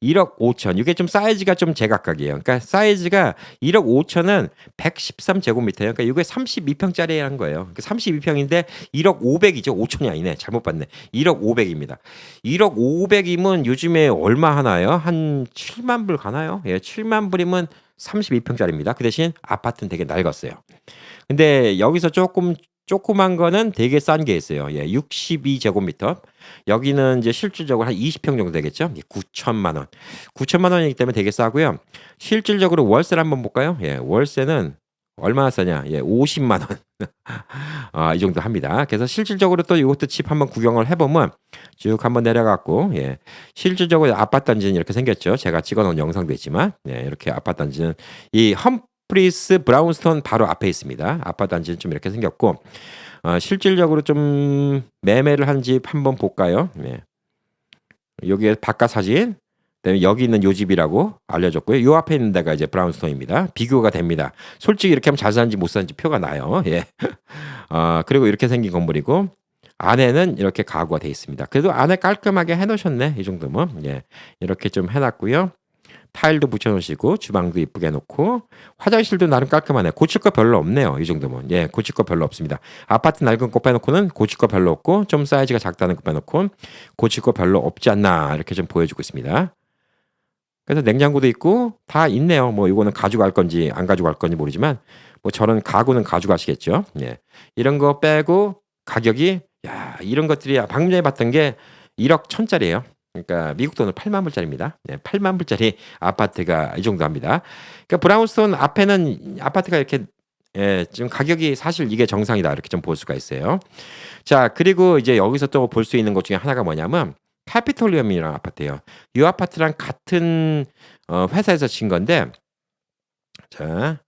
1억 5천. 이게 좀 사이즈가 좀 제각각이에요. 그러니까 사이즈가 1억 5천은 113제곱미터예요. 그러니까 이게 32평짜리라는 거예요. 그러니까 32평인데 1억 500이죠. 5천이 아니네. 잘못 봤네. 1억 500입니다. 1억 500이면 요즘에 얼마 하나요? 한 7만 불 가나요? 예, 7만 불이면 32평짜리입니다. 그 대신 아파트는 되게 낡았어요. 근데 여기서 조그만 거는 되게 싼 게 있어요. 예, 62제곱미터. 여기는 이제 실질적으로 한 20평 정도 되겠죠? 9천만 원. 9천만 원이기 때문에 되게 싸고요. 실질적으로 월세를 한번 볼까요? 예, 월세는 얼마나 싸냐? 예, 50만 원. 이 정도 합니다. 그래서 실질적으로 또 이것도 집 한번 구경을 해보면 쭉 한번 내려갔고, 예, 실질적으로 아파트 단지는 이렇게 생겼죠. 제가 찍어놓은 영상도 있지만, 예, 이렇게 아파트 단지는 이 험프리스 브라운스톤 바로 앞에 있습니다. 아파트 단지는 좀 이렇게 생겼고, 실질적으로 좀 매매를 한 집 한번 볼까요? 네. 여기에 바깥 사진, 그다음에 여기 있는 요 집이라고 알려줬고요. 요 앞에 있는 데가 이제 브라운스톤입니다. 비교가 됩니다. 솔직히 이렇게 하면 잘 사는지 못 사는지 표가 나요. 예. 그리고 이렇게 생긴 건물이고 안에는 이렇게 가구가 돼 있습니다. 그래도 안에 깔끔하게 해놓으셨네. 이 정도면 예. 이렇게 좀 해놨고요. 타일도 붙여놓으시고 주방도 이쁘게 해놓고 화장실도 나름 깔끔하네. 고칠 거 별로 없네요. 이 정도면 예, 고칠 거 별로 없습니다. 아파트 낡은 거 빼놓고는 고칠 거 별로 없고 좀 사이즈가 작다는 거 빼놓고 고칠 거 별로 없지 않나 이렇게 좀 보여주고 있습니다. 그래서 냉장고도 있고 다 있네요. 뭐 이거는 가져갈 건지 안 가져갈 건지 모르지만 뭐 저런 가구는 가져가시겠죠. 예, 이런 거 빼고 가격이 이런 것들이 방금 전에 봤던 게 1억 1천짜리예요. 그러니까 미국 돈으로 8만 불짜리입니다. 네, 8만 불짜리 아파트가 이 정도 합니다. 그러니까 브라운스톤 앞에는 아파트가 이렇게 지금 가격이 사실 이게 정상이다 이렇게 좀 볼 수가 있어요. 자, 그리고 이제 여기서 또 볼 수 있는 것 중에 하나가 뭐냐면 캐피톨리엄이라는 아파트예요. 이 아파트랑 같은 회사에서 진 건데, 자,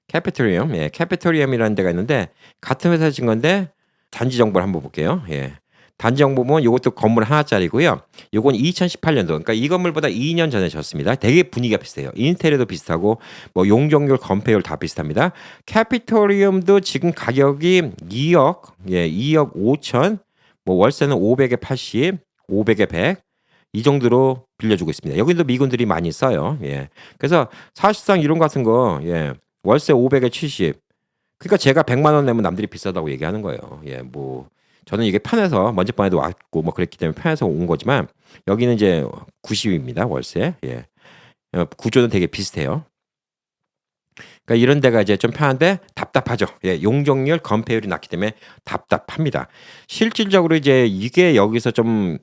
캐피톨리엄, 예, 캐피톨리엄이라는 데가 있는데 같은 회사에서 진 건데 단지 정보를 한번 볼게요. 예. 단지 정보 보면 이것도 건물 하나짜리고요. 요건 2018년도. 그러니까 이 건물보다 2년 전에 졌습니다. 되게 분위기가 비슷해요. 인테리어도 비슷하고 뭐 용적률, 건폐율 다 비슷합니다. 캐피토리움도 지금 가격이 2억, 예, 2억 5천, 뭐 월세는 500에 80, 500에 100. 이 정도로 빌려주고 있습니다. 여기도 미군들이 많이 써요. 예. 그래서 사실상 이런 같은 거, 예, 월세 500에 70. 그러니까 제가 100만 원 내면 남들이 비싸다고 얘기하는 거예요. 예, 뭐 저는 이게 편해서 먼저번에도 왔고 뭐 그랬기 때문에 편해서 온 거지만 여기는 이제 90입니다. 월세. 예. 구조는 되게 비슷해요. 그러니까 이런 데가 이제 좀 편한데 답답하죠. 예, 용적률, 건폐율이 낮기 때문에 답답합니다. 실질적으로 이제 이게 여기서 좀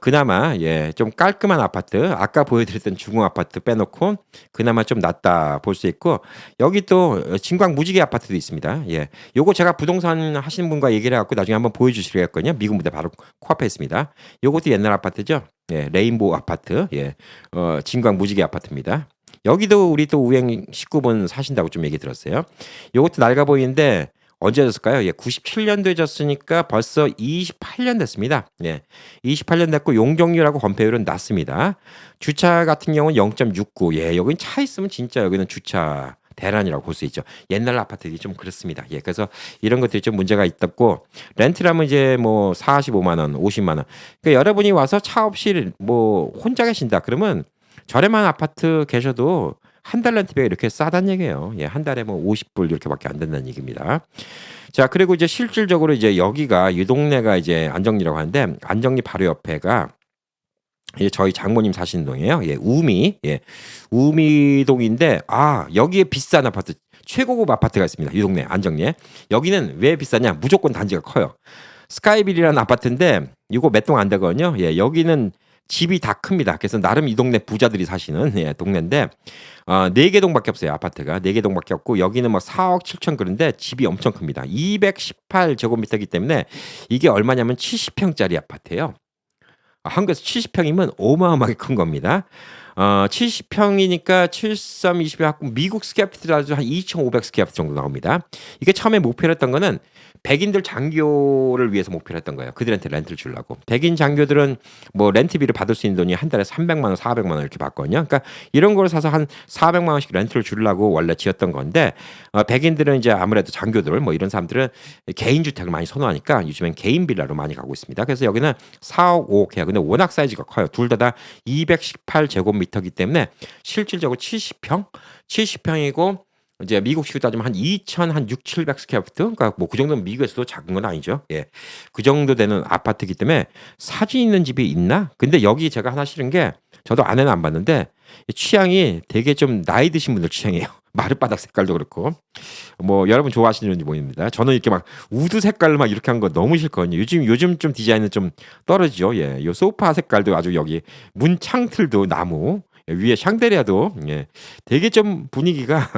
그나마 예, 좀 깔끔한 아파트, 아까 보여드렸던 중흥 아파트 빼놓고 그나마 좀 낫다 볼 수 있고 여기 또 진광 무지개 아파트도 있습니다. 예, 요거 제가 부동산 하시는 분과 얘기를 해갖고 나중에 한번 보여주시겠거든요. 미군 부대 바로 코앞에 있습니다. 요것도 옛날 아파트죠. 예, 레인보우 아파트, 예, 진광 무지개 아파트입니다. 여기도 우리 또 우행 식구분 사신다고 좀 얘기 들었어요. 요것도 낡아 보이는데 언제 졌을까요? 예, 97년도에 졌으니까 벌써 28년 됐습니다. 예, 28년 됐고 용적률하고 건폐율은 낮습니다. 주차 같은 경우는 0.69. 예, 여긴 차 있으면 진짜 여기는 주차 대란이라고 볼 수 있죠. 옛날 아파트들이 좀 그렇습니다. 예, 그래서 이런 것들이 좀 문제가 있었고 렌트라면 이제 뭐 45만 원, 50만 원. 그러니까 여러분이 와서 차 없이 뭐 혼자 계신다 그러면 저렴한 아파트 계셔도 한 달 렌트비가 이렇게 싸단 얘기예요. 예, 한 달에 뭐 50불 이렇게밖에 안 된다는 얘기입니다. 자, 그리고 이제 실질적으로 이제 여기가 이 동네가 이제 안정리라고 하는데 안정리 바로 옆에가 저희 장모님 사시는 동이에요. 예, 우미. 예. 우미동인데 여기에 비싼 아파트 최고급 아파트가 있습니다. 이 동네 안정리에. 여기는 왜 비싸냐? 무조건 단지가 커요. 스카이빌이라는 아파트인데 이거 몇 동 안 되거든요. 예, 여기는 집이 다 큽니다. 그래서 나름 이 동네 부자들이 사시는 동네인데 4개 동밖에 없어요. 아파트가 4개 동밖에 없고 여기는 뭐 4억 7천 그런데 집이 엄청 큽니다. 218제곱미터이기 때문에 이게 얼마냐면 70평짜리 아파트예요. 한국에서 70평이면 어마어마하게 큰 겁니다. 70평이니까 73, 20에 갖고 미국 스퀘어피트 아주 한 2,500 스퀘어피트 정도 나옵니다. 이게 처음에 목표로 했던 거는 백인들 장교를 위해서 목표로 했던 거예요. 그들한테 렌트를 주려고. 백인 장교들은 뭐 렌트비를 받을 수 있는 돈이 한 달에 300만 원, 400만 원 이렇게 받거든요. 그러니까 이런 걸 사서 한 400만 원씩 렌트를 주려고 원래 지었던 건데 백인들은 이제 아무래도 장교들 뭐 이런 사람들은 개인 주택을 많이 선호하니까 요즘엔 개인 빌라로 많이 가고 있습니다. 그래서 여기는 4억 5억 해요. 근데 워낙 사이즈가 커요. 둘 다 218제곱미터이기 때문에 실질적으로 70평, 70평이고 이제 미국식으로 따지면 한 2,000, 한 6, 700 스퀘어피트. 그러니까 뭐 그 정도면 미국에서도 작은 건 아니죠. 예. 그 정도 되는 아파트이기 때문에 사진 있는 집이 있나? 근데 여기 제가 하나 싫은 게 저도 아내는 안 봤는데 취향이 되게 좀 나이 드신 분들 취향이에요. 마룻바닥 색깔도 그렇고. 뭐 여러분 좋아하시는지 모릅니다. 저는 이렇게 막 우드 색깔로 막 이렇게 한 거 너무 싫거든요. 요즘 좀 디자인은 좀 떨어지죠. 예. 요 소파 색깔도 아주 여기 문 창틀도 나무. 위에 샹데리아도 되게 좀 분위기가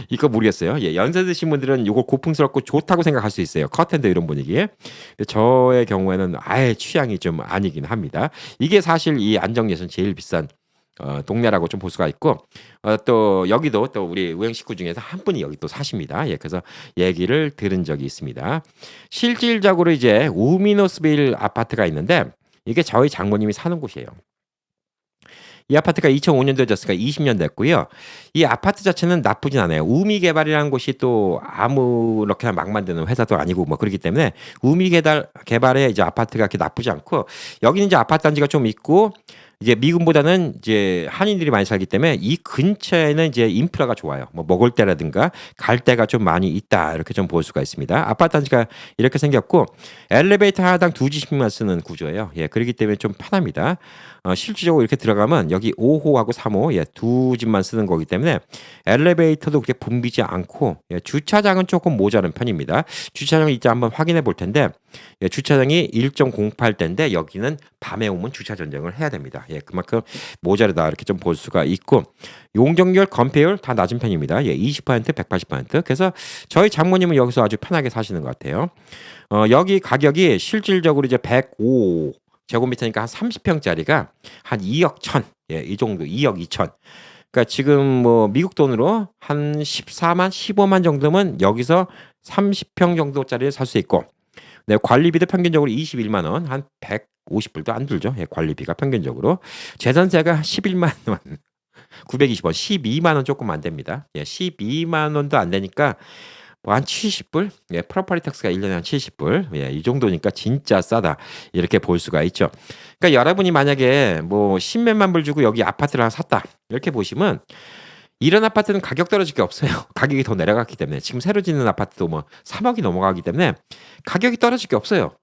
이거 모르겠어요. 예, 연세 드신 분들은 이거 고풍스럽고 좋다고 생각할 수 있어요. 커튼도 이런 분위기에. 저의 경우에는 아예 취향이 좀 아니긴 합니다. 이게 사실 이 안정리에서는 제일 비싼 동네라고 좀 볼 수가 있고 또 여기도 또 우리 우영 식구 중에서 한 분이 여기 또 사십니다. 예, 그래서 얘기를 들은 적이 있습니다. 실질적으로 이제 우미노스빌 아파트가 있는데 이게 저희 장모님이 사는 곳이에요. 이 아파트가 2005년도에 졌으니까 20년 됐고요. 이 아파트 자체는 나쁘진 않아요. 우미개발이라는 곳이 또 아무렇게나 막 만드는 회사도 아니고 뭐 그렇기 때문에 우미개발의 이제 아파트가 그렇게 나쁘지 않고 여기는 이제 아파트 단지가 좀 있고 이제 미군보다는 이제 한인들이 많이 살기 때문에 이 근처에는 이제 인프라가 좋아요. 뭐 먹을 데라든가 갈 데가 좀 많이 있다 이렇게 좀 볼 수가 있습니다. 아파트 단지가 이렇게 생겼고 엘리베이터 하나당 2집씩만 쓰는 구조예요. 예, 그렇기 때문에 좀 편합니다. 실질적으로 이렇게 들어가면 여기 5호하고 3호 예, 2집만 쓰는 거기 때문에 엘리베이터도 그렇게 붐비지 않고 예, 주차장은 조금 모자른 편입니다. 주차장을 이제 한번 확인해 볼 텐데 예, 주차장이 1.08대인데 여기는 밤에 오면 주차 전쟁을 해야 됩니다. 예, 그만큼 모자르다 이렇게 좀 볼 수가 있고 용적률, 건폐율 다 낮은 편입니다. 예, 20%, 180%. 그래서 저희 장모님은 여기서 아주 편하게 사시는 것 같아요. 여기 가격이 실질적으로 이제 105 제곱미터니까 한 30평짜리가 한 2억 1천. 예, 이 정도 2억 2천. 그러니까 지금 뭐 미국 돈으로 한 14만, 15만 정도면 여기서 30평 정도짜리를 살 수 있고 네, 관리비도 평균적으로 21만 원, 한 150불도 안 들죠. 예, 관리비가 평균적으로. 재산세가 11만 원, 920원, 12만 원 조금 안 됩니다. 예, 12만 원도 안 되니까 뭐 한 70불? 예, 프로퍼티 텍스가 1년에 한 70불. 예, 이 정도니까 진짜 싸다. 이렇게 볼 수가 있죠. 그러니까 여러분이 만약에 뭐 10몇만 불 주고 여기 아파트를 하나 샀다. 이렇게 보시면 이런 아파트는 가격 떨어질 게 없어요. 가격이 더 내려갔기 때문에. 지금 새로 짓는 아파트도 뭐 3억이 넘어가기 때문에 가격이 떨어질 게 없어요.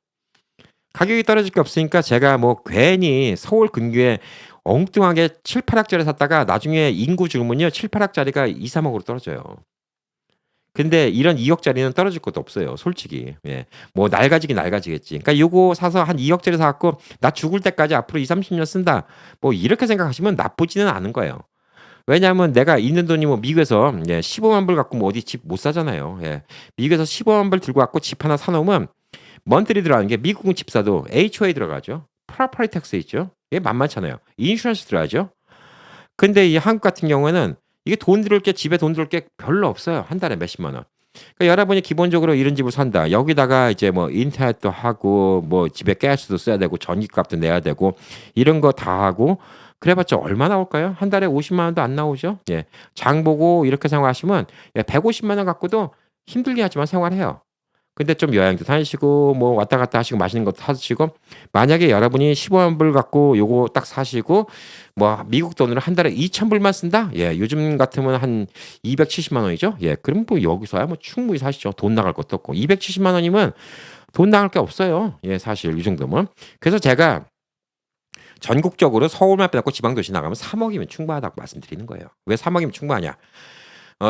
가격이 떨어질 게 없으니까 제가 뭐 괜히 서울 근교에 엉뚱하게 7, 8억짜리 샀다가 나중에 인구 줄면요. 7, 8억짜리가 2, 3억으로 떨어져요. 근데 이런 2억짜리는 떨어질 것도 없어요. 솔직히. 예. 뭐 낡아지긴 낡아지겠지. 그러니까 요거 사서 한 2억짜리 사 갖고 나 죽을 때까지 앞으로 2, 30년 쓴다. 뭐 이렇게 생각하시면 나쁘지는 않은 거예요. 왜냐하면 내가 있는 돈이 뭐 미국에서 15만 불 갖고 뭐 어디 집 못 사잖아요. 예. 미국에서 15만 불 들고 갖고 집 하나 사놓으면 먼트리 들어가는 게 미국은 집 사도 HOA 들어가죠. 프로퍼티 텍스 있죠. 이게 만만찮아요. 인슈런스 들어가죠. 근데 이 한국 같은 경우에는 이게 돈 들을 게 집에 돈 들을 게 별로 없어요. 한 달에 몇십만 원. 그러니까 여러분이 기본적으로 이런 집을 산다. 여기다가 이제 뭐 인터넷도 하고 뭐 집에 가스도 써야 되고 전기값도 내야 되고 이런 거 다 하고 그래봤자 얼마 나올까요? 한 달에 50만 원도 안 나오죠. 예. 장 보고 이렇게 생활하시면 150만 원 갖고도 힘들게 하지만 생활해요. 근데 좀 여행도 다니시고 뭐 왔다 갔다 하시고 맛있는 것도 사시고 만약에 여러분이 15만 불 갖고 요거 딱 사시고 뭐 미국 돈으로 한 달에 2천 불만 쓴다? 예, 요즘 같으면 한 270만 원이죠. 예, 그럼 뭐 여기서야 뭐 충분히 사시죠. 돈 나갈 것도 없고 270만 원이면 돈 나갈 게 없어요. 예, 사실 이 정도면. 그래서 제가 전국적으로 서울만 빼놓고 지방도시 나가면 3억이면 충분하다고 말씀드리는 거예요. 왜 3억이면 충분하냐?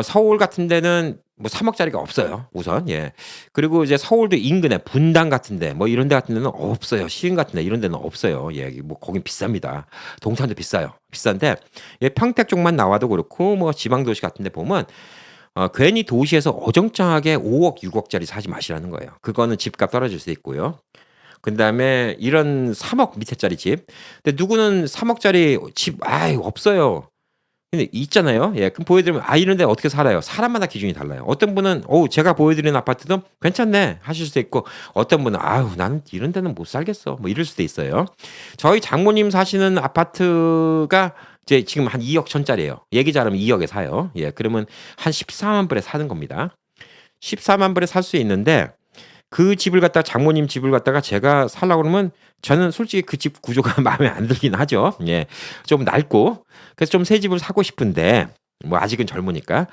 서울 같은 데는 뭐 3억 짜리가 없어요 우선. 예. 그리고 이제 서울도 인근에 분당 같은 데 뭐 이런 데 같은 데는 없어요. 시흥 같은 데 이런 데는 없어요. 예. 뭐 거긴 비쌉니다. 동탄도 비싸요. 비싼데 예 평택 쪽만 나와도 그렇고 뭐 지방 도시 같은 데 보면 괜히 도시에서 어정쩡하게 5억 6억 짜리 사지 마시라는 거예요. 그거는 집값 떨어질 수 있고요. 그다음에 이런 3억 밑에짜리 집. 근데 누구는 3억 짜리 집 아이 없어요. 근데 있잖아요. 예. 그럼 보여드리면 "아 이런 데 어떻게 살아요?" 사람마다 기준이 달라요. 어떤 분은 "어우 제가 보여드리는 아파트도 괜찮네." 하실 수도 있고 어떤 분은 "아유 나는 이런 데는 못 살겠어." 뭐 이럴 수도 있어요. 저희 장모님 사시는 아파트가 이제 지금 한 2억 천짜리예요. 얘기 잘하면 2억에 사요. 예. 그러면 한 14만 불에 사는 겁니다. 14만 불에 살 수 있는데 그 집을 갖다가 장모님 집을 갖다가 제가 살라고 그러면 저는 솔직히 그 집 구조가 마음에 안 들긴 하죠. 예. 좀 낡고 그래서 좀 새 집을 사고 싶은데 뭐 아직은 젊으니까.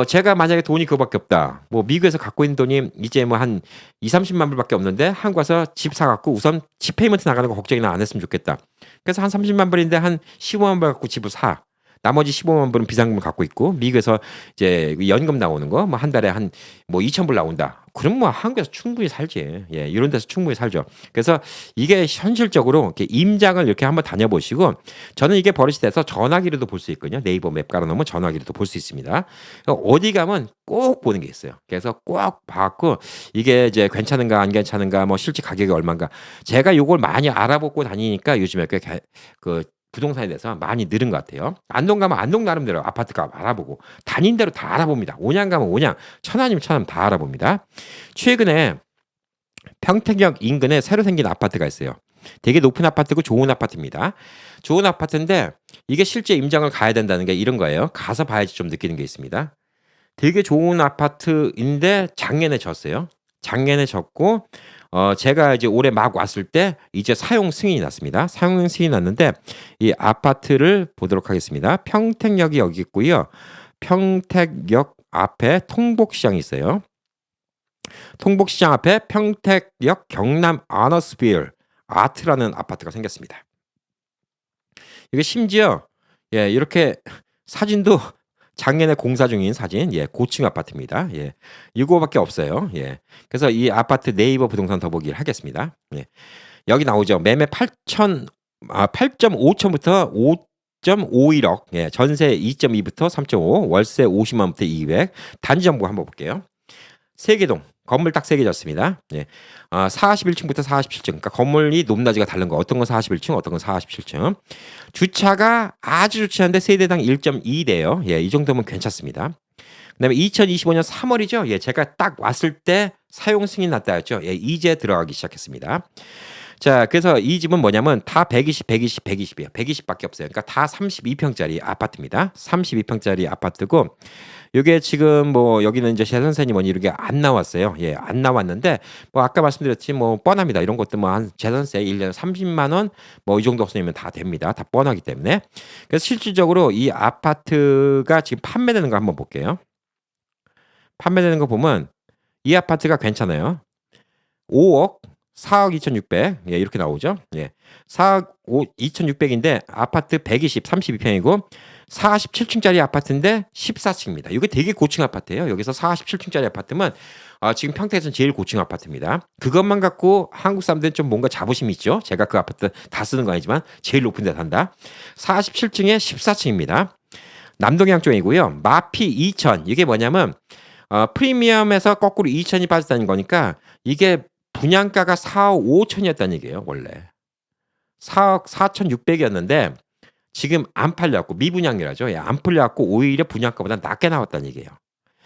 제가 만약에 돈이 그거밖에 없다. 뭐 미국에서 갖고 있는 돈이 이제 뭐 한 2-30만 불밖에 없는데 한국 와서 집 사 갖고 우선 집 페이먼트 나가는 거 걱정이나 안 했으면 좋겠다. 그래서 한 30만 불인데 한 15만 불 갖고 집을 사. 나머지 15만 불은 비상금을 갖고 있고 미국에서 이제 연금 나오는 거 뭐 한 달에 한 뭐 2천 불 나온다. 그럼 뭐 한국에서 충분히 살지. 예. 이런 데서 충분히 살죠. 그래서 이게 현실적으로 이렇게 임장을 이렇게 한번 다녀보시고 저는 이게 버릇이 돼서 전화기로도 볼 수 있거든요. 네이버 맵 깔아 놓으면 전화기로도 볼 수 있습니다. 어디 가면 꼭 보는 게 있어요. 그래서 꼭 봐 갖고 이게 이제 괜찮은가 안 괜찮은가 뭐 실제 가격이 얼마인가 제가 요걸 많이 알아보고 다니니까 요즘에 그 부동산에 대해서 많이 늘은 것 같아요. 안동 가면 안동 나름대로 아파트값 알아보고 다닌 대로 다 알아봅니다. 온양 가면 온양, 천안이면 천안 다 알아봅니다. 최근에 평택역 인근에 새로 생긴 아파트가 있어요. 되게 높은 아파트고 좋은 아파트입니다. 좋은 아파트인데 이게 실제 임장을 가야 된다는 게 이런 거예요. 가서 봐야지 좀 느끼는 게 있습니다. 되게 좋은 아파트인데 작년에 졌어요. 작년에 졌고 제가 이제 올해 막 왔을 때 이제 사용 승인이 났습니다. 사용 승인이 났는데 이 아파트를 보도록 하겠습니다. 평택역이 여기 있고요. 평택역 앞에 통복시장이 있어요. 통복시장 앞에 평택역 경남 아너스빌 아트라는 아파트가 생겼습니다. 이게 심지어 예 이렇게 사진도 작년에 공사 중인 사진 예 고층 아파트입니다. 예. 이거밖에 없어요. 예. 그래서 이 아파트 네이버 부동산 더보기를 하겠습니다. 예. 여기 나오죠. 매매 8.5천부터 5.51억. 예. 전세 2.2부터 3.5, 월세 50만 원부터 200. 단지 정보 한번 볼게요. 세개동 건물 딱 3개 졌습니다. 예. 41층부터 47층. 그러니까 건물이 높낮이가 다른 거. 어떤 건 41층, 어떤 건 47층. 주차가 아주 좋지 않은데 세대당 1.2대요. 예, 이 정도면 괜찮습니다. 그다음에 2025년 3월이죠. 예, 제가 딱 왔을 때 사용 승인 났다 했죠. 예, 이제 들어가기 시작했습니다. 자, 그래서 이 집은 뭐냐면 다 120, 120, 120이에요. 120밖에 없어요. 그러니까 다 32평짜리 아파트입니다. 32평짜리 아파트고 요게 지금 뭐 여기는 이제 재산세니 뭐니 이렇게 안 나왔어요. 예, 안 나왔는데 뭐 아까 말씀드렸지 뭐 뻔합니다. 이런 것도 뭐 한 재산세 1년에 30만 원 뭐 이 정도 없으면 다 됩니다. 다 뻔하기 때문에. 그래서 실질적으로 이 아파트가 지금 판매되는 거 한번 볼게요. 판매되는 거 보면 이 아파트가 괜찮아요. 5억, 4억 2,600 예, 이렇게 나오죠. 예. 4억 2,600인데 아파트 120, 32평이고 47층짜리 아파트인데 14층입니다. 이게 되게 고층 아파트예요. 여기서 47층짜리 아파트면 지금 평택에서는 제일 고층 아파트입니다. 그것만 갖고 한국 사람들은 좀 뭔가 자부심이 있죠. 제가 그 아파트 다 쓰는 거 아니지만 제일 높은 데 산다. 47층에 14층입니다. 남동향 쪽이고요. 마피 2천 이게 뭐냐면 프리미엄에서 거꾸로 2천이 빠졌다는 거니까 이게 분양가가 4억 5천이었다는 얘기예요, 원래. 4억 4,600이었는데 지금 안 팔려 갖고 미분양이라죠. 예, 안 팔려 갖고 오히려 분양가보다 낮게 나왔다는 얘기예요.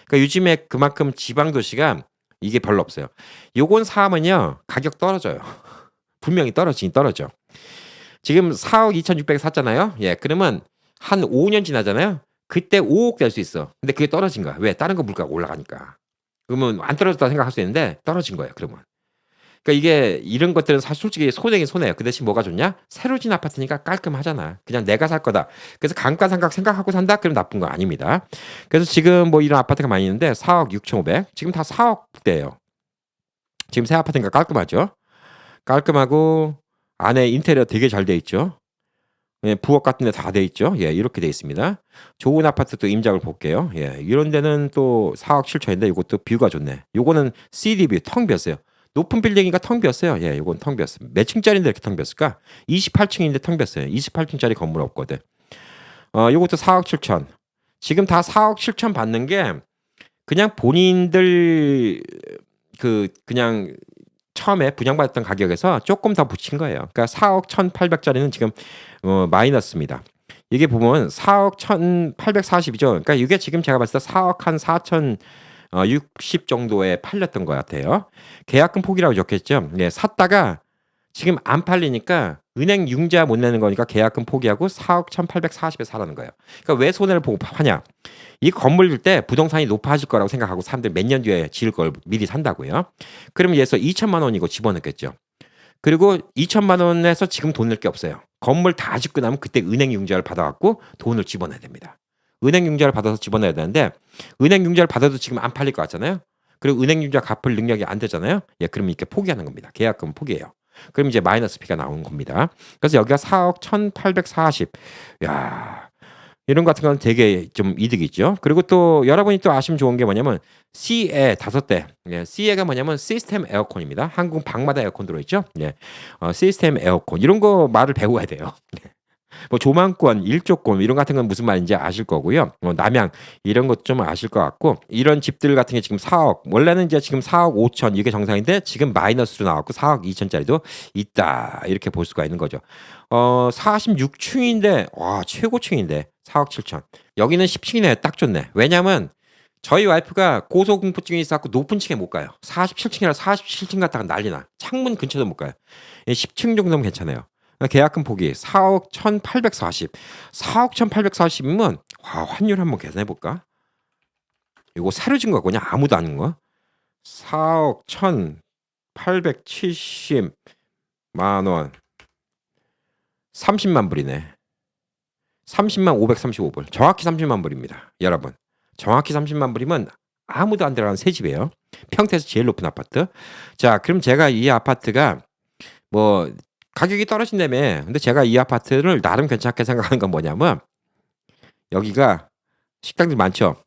그러니까 요즘에 그만큼 지방 도시가 이게 별로 없어요. 요건 사면요. 가격 떨어져요. 분명히 떨어지긴 떨어져. 지금 4억 2,600에 샀잖아요. 예. 그러면 한 5년 지나잖아요. 그때 5억 될 수 있어. 근데 그게 떨어진 거야. 왜? 다른 거 물가가 올라가니까. 그러면 안 떨어졌다 생각할 수 있는데 떨어진 거예요, 그러면. 그러니까 이게 이런 것들은 사실 솔직히 손해긴 손해예요. 그 대신 뭐가 좋냐? 새로 진 아파트니까 깔끔하잖아. 그냥 내가 살 거다. 그래서 감가상각 생각하고 산다? 그럼 나쁜 거 아닙니다. 그래서 지금 뭐 이런 아파트가 많이 있는데 4억 6,500 지금 다 4억대예요. 지금 새 아파트니까 깔끔하죠. 깔끔하고 안에 인테리어 되게 잘 돼 있죠. 예, 부엌 같은 데 다 돼 있죠. 예, 이렇게 돼 있습니다. 좋은 아파트 또 임장을 볼게요. 예, 이런 데는 또 4억 7천인데 이것도 뷰가 좋네. 요거는 CD뷰 텅 비었어요. 높은 빌딩이니까 텅 비었어요. 예, 요건 텅 비었어. 몇 층짜리인데 이렇게 텅 비었을까? 28층인데 텅 비었어요. 28층짜리 건물 없거든. 요것도 4억 7천. 지금 다 4억 7천 받는 게 그냥 본인들 그냥 처음에 분양받았던 가격에서 조금 더 붙인 거예요. 그러니까 4억 1,800짜리는 지금 마이너스입니다. 이게 보면 4억 1,840이죠. 그러니까 이게 지금 제가 봤을 때 4억 한 4,060 정도에 팔렸던 것 같아요. 계약금 포기라고 적혔죠. 예, 샀다가 지금 안 팔리니까 은행 융자 못 내는 거니까 계약금 포기하고 4억 1,840에 사라는 거예요. 그러니까 왜 손해를 보고 파냐? 이 건물 질 때 부동산이 높아질 거라고 생각하고 사람들 몇 년 뒤에 지을 걸 미리 산다고요. 그러면 예서 2천만 원이고 집어넣겠죠. 그리고 2천만 원에서 지금 돈 낼 게 없어요. 건물 다 짓고 나면 그때 은행 융자를 받아갖고 돈을 집어넣어야 됩니다. 은행 융자를 받아서 집어넣어야 되는데 은행 융자를 받아도 지금 안 팔릴 것 같잖아요. 그리고 은행 융자 갚을 능력이 안 되잖아요. 예, 그러면 이렇게 포기하는 겁니다. 계약금 포기해요. 그럼 이제 마이너스 피가 나오는 겁니다. 그래서 여기가 4억 1,840. 야, 이런 거 같은 건 되게 좀 이득이 있죠. 그리고 또 여러분이 또 아시면 좋은 게 뭐냐면 CE 5대. 예, CE가 뭐냐면 시스템 에어컨입니다. 한국 방마다 에어컨 들어있죠. 예, 시스템 에어컨 이런 거 말을 배워야 돼요. 뭐 조망권, 일조권 이런 같은 건 무슨 말인지 아실 거고요. 남양 이런 것 좀 아실 것 같고 이런 집들 같은 게 지금 4억 원래는 이제 지금 4억 5천 이게 정상인데 지금 마이너스로 나왔고 4억 2천짜리도 있다 이렇게 볼 수가 있는 거죠. 46층인데 와 최고층인데 4억 7천. 여기는 10층이네 딱 좋네. 왜냐면 저희 와이프가 고소공포증이 있어갖고 높은 층에 못 가요. 47층이라 47층 갔다가 난리나. 창문 근처도 못 가요. 10층 정도면 괜찮아요. 계약금 포기 4억 1,840. 4억 1,840이면 와, 환율 한번 계산해 볼까? 이거 새로 진 거군요. 아무도 안 한 거. 4억 1,870만 원. 30만 불이네. 30만 535불. 정확히 30만 불입니다. 여러분. 정확히 30만 불이면 아무도 안 들어가는 새 집이에요. 평택에서 제일 높은 아파트. 자, 그럼 제가 이 아파트가 뭐 가격이 떨어진다며. 근데 제가 이 아파트를 나름 괜찮게 생각하는 건 뭐냐면 여기가 식당들 많죠.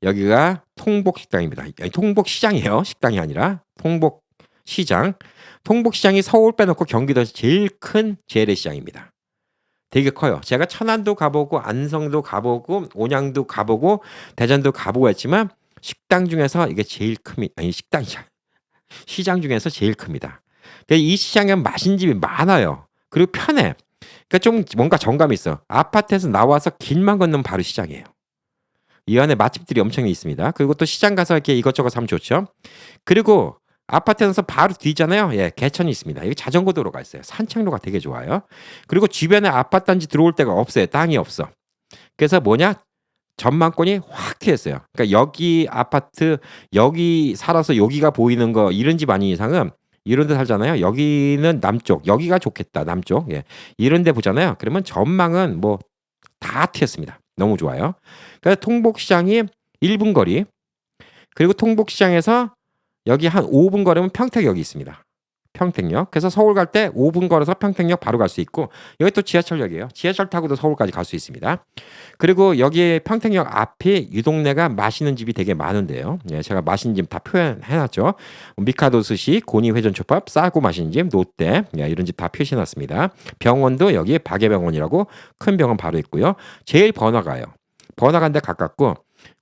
여기가 통복식당입니다. 아니, 통복시장이에요. 식당이 아니라 통복시장. 통복시장이 서울 빼놓고 경기도에서 제일 큰 재래시장입니다. 되게 커요. 제가 천안도 가보고 안성도 가보고 온양도 가보고 대전도 가보고 했지만 식당 중에서 이게 제일 큽니다. 아니 식당이자 시장 중에서 제일 큽니다. 이 시장에 맛있는 집이 많아요. 그리고 편해. 그러니까 좀 뭔가 정감이 있어. 아파트에서 나와서 길만 건너면 바로 시장이에요. 이 안에 맛집들이 엄청 있습니다. 그리고 또 시장 가서 이렇게 이것저것 사면 좋죠. 그리고 아파트에서 바로 뒤잖아요. 예, 개천이 있습니다. 여기 자전거 도로가 있어요. 산책로가 되게 좋아요. 그리고 주변에 아파트 단지 들어올 데가 없어요. 땅이 없어. 그래서 뭐냐? 전망권이 확 트였어요. 그러니까 여기 아파트 여기 살아서 여기가 보이는 거 이런 집 아닌 이상은 이런 데 살잖아요. 여기는 남쪽, 여기가 좋겠다. 남쪽. 예. 이런 데 보잖아요. 그러면 전망은 뭐 다 트였습니다. 너무 좋아요. 그래서 통복시장이 1분 거리. 그리고 통복시장에서 여기 한 5분 걸으면 평택역이 있습니다. 평택역. 그래서 서울 갈 때 5분 걸어서 평택역 바로 갈 수 있고 여기 또 지하철역이에요. 지하철 타고도 서울까지 갈 수 있습니다. 그리고 여기 평택역 앞에 이 동네가 맛있는 집이 되게 많은데요. 예, 제가 맛있는 집 다 표현해놨죠. 미카도 스시, 고니 회전초밥, 싸고 맛있는 집, 롯데 예, 이런 집 다 표시해놨습니다. 병원도 여기 박예병원이라고 큰 병원 바로 있고요. 제일 번화가요. 번화가인데 가깝고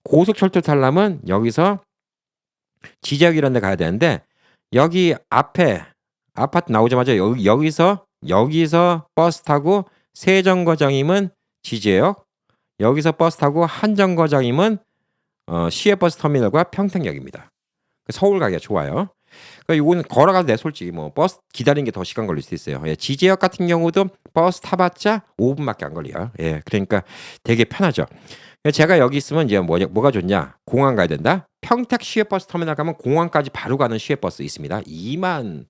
고속철도 타려면 여기서 지제역 이런 데 가야 되는데 여기 앞에 아파트 나오자마자 여기서 버스 타고 세정거장이면 지제역, 여기서 버스 타고 한정거장이면 시외버스 터미널과 평택역입니다. 서울 가기가 좋아요. 그러니까 이거는 걸어가도 돼 솔직히 뭐 버스 기다리는 게 더 시간 걸릴 수 있어요. 예, 지제역 같은 경우도 버스 타봤자 5분밖에 안 걸려요. 예, 그러니까 되게 편하죠. 제가 여기 있으면 이제 뭐가 좋냐? 공항 가야 된다. 평택 시외버스 터미널 가면 공항까지 바로 가는 시외버스 있습니다. 2만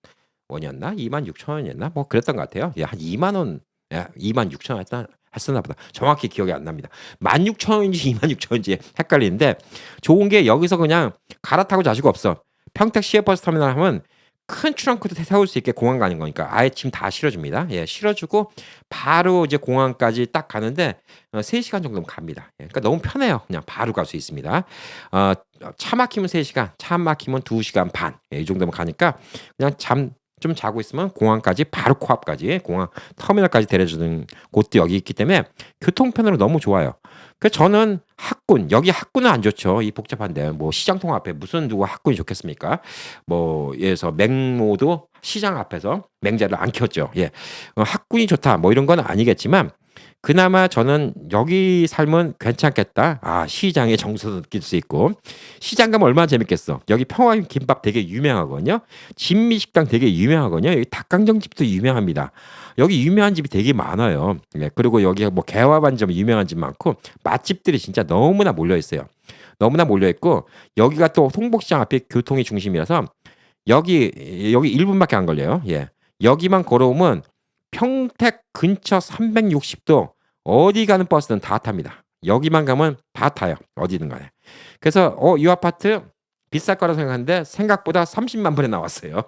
원이었나? 2만 6천 원이었나? 뭐 그랬던 것 같아요. 예, 한 2만 원, 2만 6천 원 했었나 보다. 정확히 기억이 안 납니다. 16,000원인지 26,000원인지 헷갈리는데 좋은 게 여기서 그냥 갈아타고 자시고 없어. 평택 시외버스 터미널 하면 큰 트렁크도 세울 수 있게 공항 가는 거니까 아예 짐 다 실어줍니다. 예, 실어주고 바로 이제 공항까지 딱 가는데 3시간 정도면 갑니다. 예, 그러니까 너무 편해요. 그냥 바로 갈 수 있습니다. 어, 차 막히면 3시간, 차 안 막히면 2시간 반. 예, 이 정도면 가니까 그냥 잠 좀 자고 있으면 공항까지 바로 코앞까지 공항 터미널까지 데려주는 곳도 여기 있기 때문에 교통편으로 너무 좋아요. 그 저는 학군, 여기 학군은 안 좋죠. 이 복잡한데 뭐 시장통 앞에 무슨 누가 학군이 좋겠습니까? 뭐 예에서 맹모도 시장 앞에서 맹자를 안 켰죠. 예. 학군이 좋다 뭐 이런 건 아니겠지만 그나마 저는 여기 삶은 괜찮겠다. 아, 시장의 정서도 느낄 수 있고 시장 가면 얼마나 재밌겠어. 여기 평화의 김밥 되게 유명하거든요. 진미 식당 되게 유명하거든요. 여기 닭강정 집도 유명합니다. 여기 유명한 집이 되게 많아요. 예, 그리고 여기 뭐 개화반점 유명한 집 많고 맛집들이 진짜 너무나 몰려 있어요. 너무나 몰려 있고 여기가 또 홍복시장 앞에 교통이 중심이라서 여기 1분밖에 안 걸려요. 예. 여기만 걸어오면 평택 근처 360도 어디 가는 버스는 다 탑니다. 여기만 가면 다 타요. 어디든 간에. 그래서 이 아파트 비쌀 거라 생각했는데 생각보다 30만 불에 나왔어요.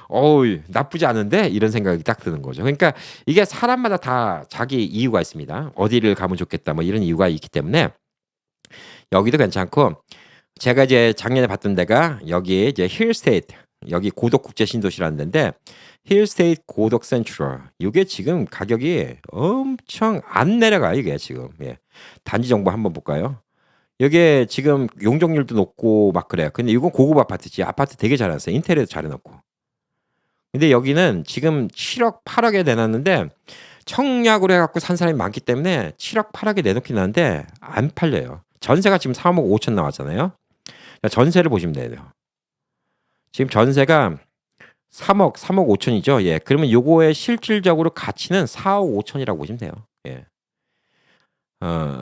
어우, 나쁘지 않은데 이런 생각이 딱 드는 거죠. 그러니까 이게 사람마다 다 자기 이유가 있습니다. 어디를 가면 좋겠다 뭐 이런 이유가 있기 때문에 여기도 괜찮고 제가 이제 작년에 봤던 데가 여기 이제 힐스테이트 여기 고덕 국제 신도시라는 데인데 힐스테이트 고덕 센트럴 이게 지금 가격이 엄청 안 내려가요 이게 지금. 예. 단지 정보 한번 볼까요? 이게 지금 용적률도 높고 막 그래요. 근데 이건 고급 아파트지. 아파트 되게 잘해놨어요. 인테리어도 잘해놓고. 근데 여기는 지금 7억 8억에 내놨는데 청약으로 해갖고 산 사람이 많기 때문에 7억 8억에 내놓긴 하는데 안 팔려요. 전세가 지금 3억 5천 나왔잖아요. 전세를 보시면 돼요. 지금 전세가 3억 5천이죠. 예. 그러면 요거의 실질적으로 가치는 4억 5천이라고 보시면 돼요. 예.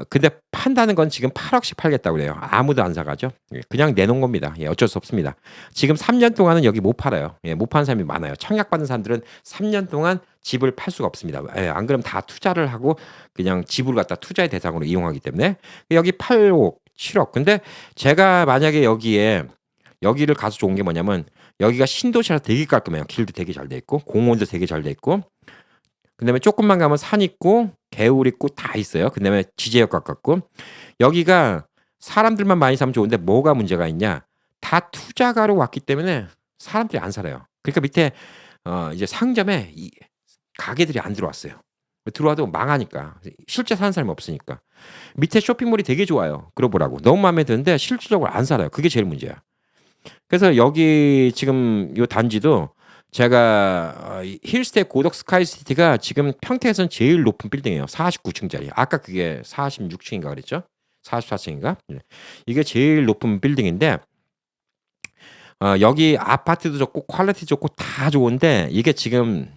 근데 판다는 건 지금 8억씩 팔겠다고 그래요. 아무도 안 사가죠. 예, 그냥 내놓은 겁니다. 예, 어쩔 수 없습니다. 지금 3년 동안은 여기 못 팔아요. 예, 못 파는 사람이 많아요. 청약받은 사람들은 3년 동안 집을 팔 수가 없습니다. 예, 안 그러면 다 투자를 하고 그냥 집을 갖다 투자의 대상으로 이용하기 때문에 여기 8억, 7억. 근데 제가 만약에 여기를 가서 좋은 게 뭐냐면 여기가 신도시라 되게 깔끔해요. 길도 되게 잘 돼 있고 공원도 되게 잘 돼 있고 그다음에 조금만 가면 산 있고 개울 있고 다 있어요. 그다음에 지제역 가깝고 여기가 사람들만 많이 사면 좋은데 뭐가 문제가 있냐? 다 투자가로 왔기 때문에 사람들이 안 살아요. 그러니까 밑에 이제 상점에 가게들이 안 들어왔어요. 들어와도 망하니까 실제 사는 사람이 없으니까 밑에 쇼핑몰이 되게 좋아요. 그러보라고 너무 마음에 드는데 실질적으로 안 살아요. 그게 제일 문제야. 그래서 여기 지금 요 단지도 제가 힐스테이 고덕 스카이시티가 지금 평택에서는 제일 높은 빌딩이에요. 49층짜리. 아까 그게 46층인가 그랬죠? 44층인가? 이게 제일 높은 빌딩인데 여기 아파트도 좋고 퀄리티 좋고 다 좋은데 이게 지금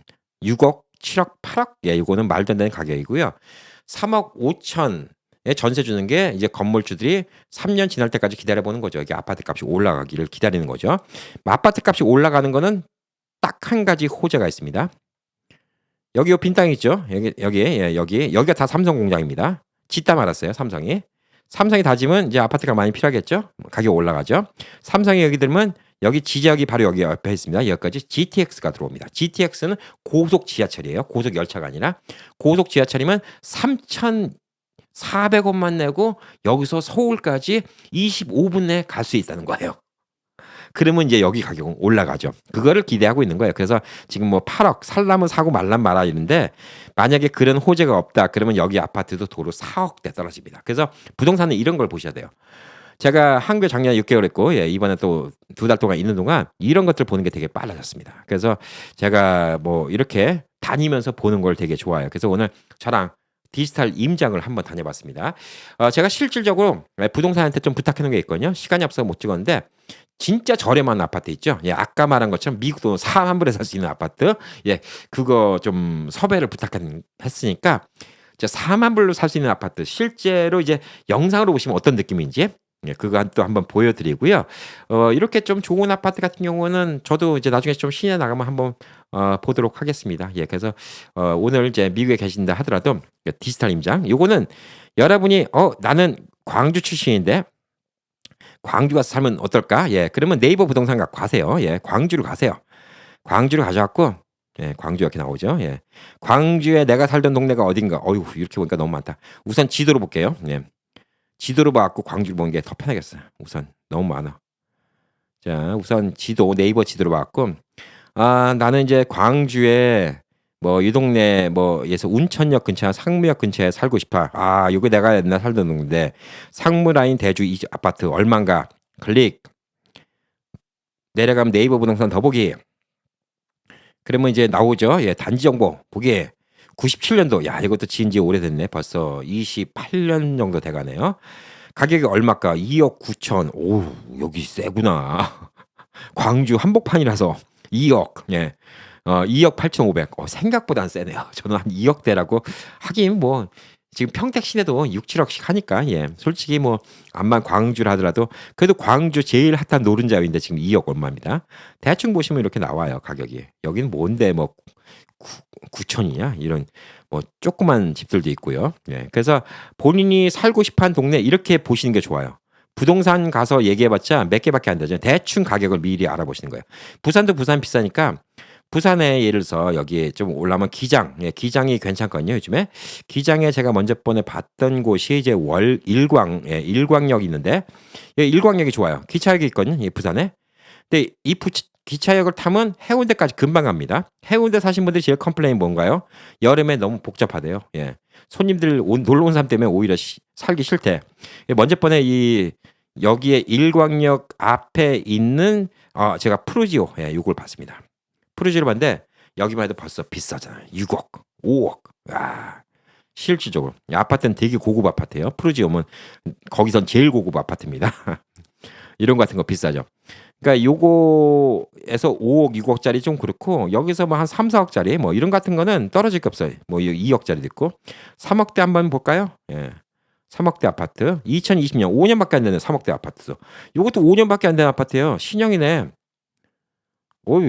6억, 7억, 8억? 예, 이거는 말도 안 되는 가격이고요. 3억 5천에 전세 주는 게 이제 건물주들이 3년 지날 때까지 기다려보는 거죠. 여기 아파트 값이 올라가기를 기다리는 거죠. 아파트 값이 올라가는 거는 딱 한 가지 호재가 있습니다. 여기 빈 땅 있죠? 여기가 다 삼성 공장입니다. 짓다 말았어요, 삼성이. 삼성이 다지면 이제 아파트가 많이 필요하겠죠? 가격 올라가죠. 삼성이 여기 들면 여기 지역이 바로 여기 옆에 있습니다. 여기까지 GTX가 들어옵니다. GTX는 고속 지하철이에요. 고속 열차가 아니라 고속 지하철이면 3,400원만 내고 여기서 서울까지 25분 내에 갈 수 있다는 거예요. 그러면 이제 여기 가격은 올라가죠. 그거를 기대하고 있는 거예요. 그래서 지금 뭐 8억 살라면 사고 말란 말아 이런데 만약에 그런 호재가 없다 그러면 여기 아파트도 도로 4억대 떨어집니다. 그래서 부동산은 이런 걸 보셔야 돼요. 제가 한국에 작년에 6개월 했고 이번에 또 2달 동안 있는 동안 이런 것들 보는 게 되게 빨라졌습니다. 그래서 제가 뭐 이렇게 다니면서 보는 걸 되게 좋아해요. 그래서 오늘 저랑 디지털 임장을 한번 다녀봤습니다. 제가 실질적으로 부동산한테 좀 부탁해 놓은 게 있거든요. 시간이 없어서 못 찍었는데 진짜 저렴한 아파트 있죠. 예, 아까 말한 것처럼 미국도 4만 불에 살 수 있는 아파트. 예, 그거 좀 섭외를 부탁했으니까 4만 불로 살 수 있는 아파트 실제로 이제 영상으로 보시면 어떤 느낌인지 예, 그거 또 한번 보여드리고요. 이렇게 좀 좋은 아파트 같은 경우는 저도 이제 나중에 좀 시내 나가면 한번 보도록 하겠습니다. 예, 그래서 오늘 이제 미국에 계신다 하더라도 디지털 임장 요거는 여러분이 나는 광주 출신인데 광주 가서 살면 어떨까? 예. 그러면 네이버 부동산 갖고 가세요. 예. 광주로 가세요. 광주로 가셔 갖고 예. 광주 이렇게 나오죠. 예. 광주에 내가 살던 동네가 어딘가. 어휴 이렇게 보니까 너무 많다. 우선 지도로 볼게요. 예. 지도로 봐 갖고 광주를 보는 게 더 편하겠어요. 우선 너무 많아. 자 우선 지도 네이버 지도로 봐 갖고 나는 이제 광주에 뭐 이 동네 뭐에서 운천역 근처 상무역 근처에 살고 싶어. 요게 내가 옛날 살던 동네인데 상무라인 대주 이 아파트 얼만가. 클릭. 내려가면 네이버 부동산 더보기. 그러면 이제 나오죠. 예, 단지 정보 보기. 97년도. 야, 이것도 지은 지 오래됐네. 벌써 28년 정도 돼 가네요. 가격이 얼마일까? 2억 9천. 오, 여기 세구나. 광주 한복판이라서 2억. 예. 2억 8,500. 생각보다 안 세네요. 저는 한 2억대라고 하긴 뭐 지금 평택 시내도 6, 7억씩 하니까 예. 솔직히 뭐 암만 광주라 하더라도 그래도 광주 제일 핫한 노른자인데 지금 2억 얼마입니다. 대충 보시면 이렇게 나와요, 가격이. 여기는 뭔데 뭐 9천이냐? 이런 뭐 조그만 집들도 있고요. 예. 그래서 본인이 살고 싶어 하는 동네 이렇게 보시는 게 좋아요. 부동산 가서 얘기해봤자 몇 개밖에 안 되죠. 대충 가격을 미리 알아보시는 거예요. 부산도 부산 비싸니까 부산에 예를 들어서 여기에 좀 올라오면 기장, 예, 기장이 괜찮거든요, 요즘에. 기장에 제가 먼저 번에 봤던 곳이 이제 일광, 예, 일광역이 있는데, 예, 일광역이 좋아요. 기차역이 있거든요, 예, 부산에. 근데 이 기차역을 타면 해운대까지 금방 갑니다. 해운대 사신 분들이 제일 컴플레인 뭔가요? 여름에 너무 복잡하대요. 예. 손님들 놀러 온 사람 때문에 오히려 살기 싫대. 예, 먼저 번에 여기에 일광역 앞에 있는 제가 푸르지오, 예, 요걸 봤습니다. 푸르지오를 봤는데 여기만 해도 벌써 비싸잖아요. 6억, 5억. 와. 실질적으로 아파트는 되게 고급 아파트예요. 푸르지오면 거기선 제일 고급 아파트입니다. 이런 거 같은 거 비싸죠. 그러니까 요거에서 5억, 6억짜리 좀 그렇고 여기서 뭐 한 3, 4억짜리 뭐 이런 같은 거는 떨어질 게 없어요. 뭐 2억짜리도 있고 3억대 한번 볼까요? 예. 3억대 아파트 2020년 5년밖에 안 되는 3억대 아파트. 요것도 5년밖에 안 되는 아파트예요. 신형이네.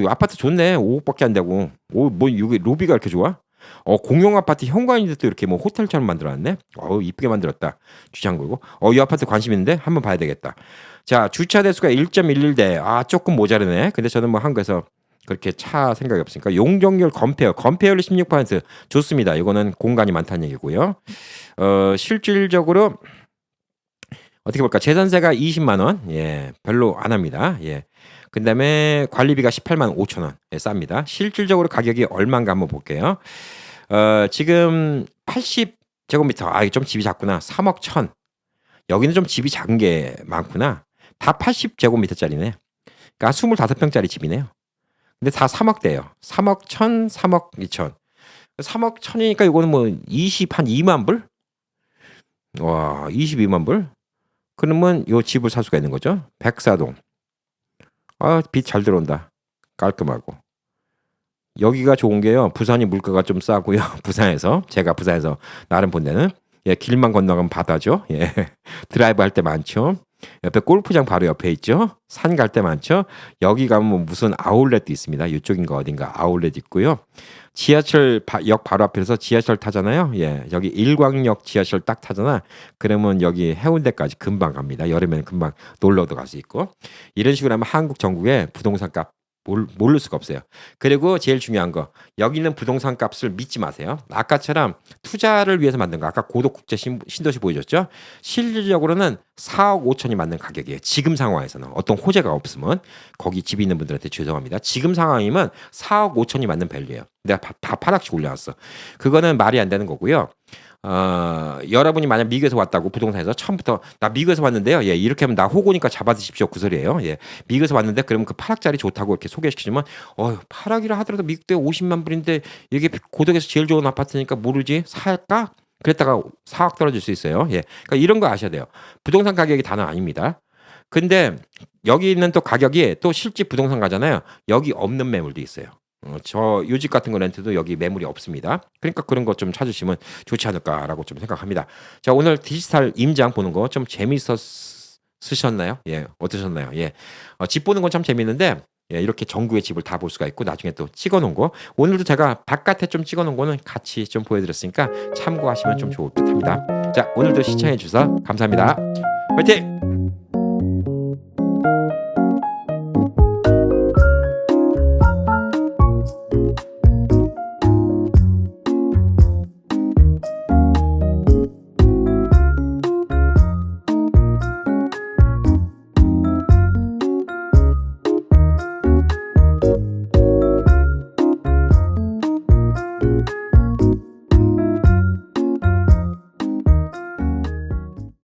아파트 좋네. 5억밖에 안 되고. 뭐 이게 로비가 이렇게 좋아? 공용 아파트 현관인데 또 이렇게 뭐 호텔처럼 만들어놨네. 이쁘게 만들었다. 주차장 걸고. 이 아파트 관심 있는데 한번 봐야 되겠다. 자, 주차 대수가 1.11대. 조금 모자르네. 근데 저는 뭐 한국에서 그렇게 차 생각이 없으니까 용적률 건폐율 16% 좋습니다. 이거는 공간이 많다는 얘기고요. 실질적으로 어떻게 볼까? 재산세가 20만 원. 예, 별로 안 합니다. 예. 그다음에 관리비가 18만 5천 원. 예, 쌉니다. 실질적으로 가격이 얼마인가 한번 볼게요. 지금 80제곱미터. 이거 좀 집이 작구나. 3억 1천. 여기는 좀 집이 작은 게 많구나. 다 80제곱미터짜리네. 그러니까 25평짜리 집이네요. 근데 다 3억대예요. 3억 1천, 3억 2천. 3억 1천이니까 이거는 뭐 한 2만 불? 와, 22만 불? 그러면 요 집을 살 수가 있는 거죠. 백사동. 빛 잘 들어온다. 깔끔하고. 여기가 좋은 게요. 부산이 물가가 좀 싸고요. 제가 부산에서 나름 본 데는 예, 길만 건너가면 바다죠. 예. 드라이브 할 때 많죠. 옆에 골프장 바로 옆에 있죠. 산 갈 때 많죠. 여기 가면 뭐 무슨 아울렛도 있습니다. 이쪽인가 어딘가 아울렛 있고요. 역 바로 앞에서 지하철 타잖아요. 예, 여기 일광역 지하철 딱 타잖아. 그러면 여기 해운대까지 금방 갑니다. 여름에는 금방 놀러도 갈 수 있고. 이런 식으로 하면 한국 전국에 부동산 값 모를 수가 없어요. 그리고 제일 중요한 거 여기 있는 부동산 값을 믿지 마세요. 아까처럼 투자를 위해서 만든 거 아까 고덕국제 신도시 보여줬죠. 실질적으로는 4억 5천이 맞는 가격이에요. 지금 상황에서는 어떤 호재가 없으면 거기 집이 있는 분들한테 죄송합니다. 지금 상황이면 4억 5천이 맞는 밸류예요. 내가 다 8억씩 올려놨어. 그거는 말이 안 되는 거고요. 여러분이 만약 미국에서 왔다고 부동산에서 처음부터 나 미국에서 왔는데요. 예, 이렇게 하면 나 호구니까 잡아드십시오. 그 소리예요. 예, 미국에서 왔는데 그러면 그 8억짜리 좋다고 이렇게 소개시키지만 8억이라 하더라도 미국대 50만 불인데 이게 고덕에서 제일 좋은 아파트니까 모르지 살까? 그랬다가 4억 떨어질 수 있어요. 예, 그러니까 이런 거 아셔야 돼요. 부동산 가격이 다는 아닙니다. 근데 여기 있는 또 가격이 또 실제 부동산 가잖아요. 여기 없는 매물도 있어요. 저 요 집 같은 거 렌트도 여기 매물이 없습니다. 그러니까 그런 거 좀 찾으시면 좋지 않을까라고 좀 생각합니다. 자, 오늘 디지털 임장 보는 거 좀 재미있으셨나요? 예, 어떠셨나요? 예, 집 보는 건 참 재밌는데 예, 이렇게 전국의 집을 다 볼 수가 있고 나중에 또 찍어놓은 거 오늘도 제가 바깥에 좀 찍어놓은 거는 같이 좀 보여드렸으니까 참고하시면 좀 좋을 듯합니다. 자, 오늘도 시청해 주셔서 감사합니다. 화이팅!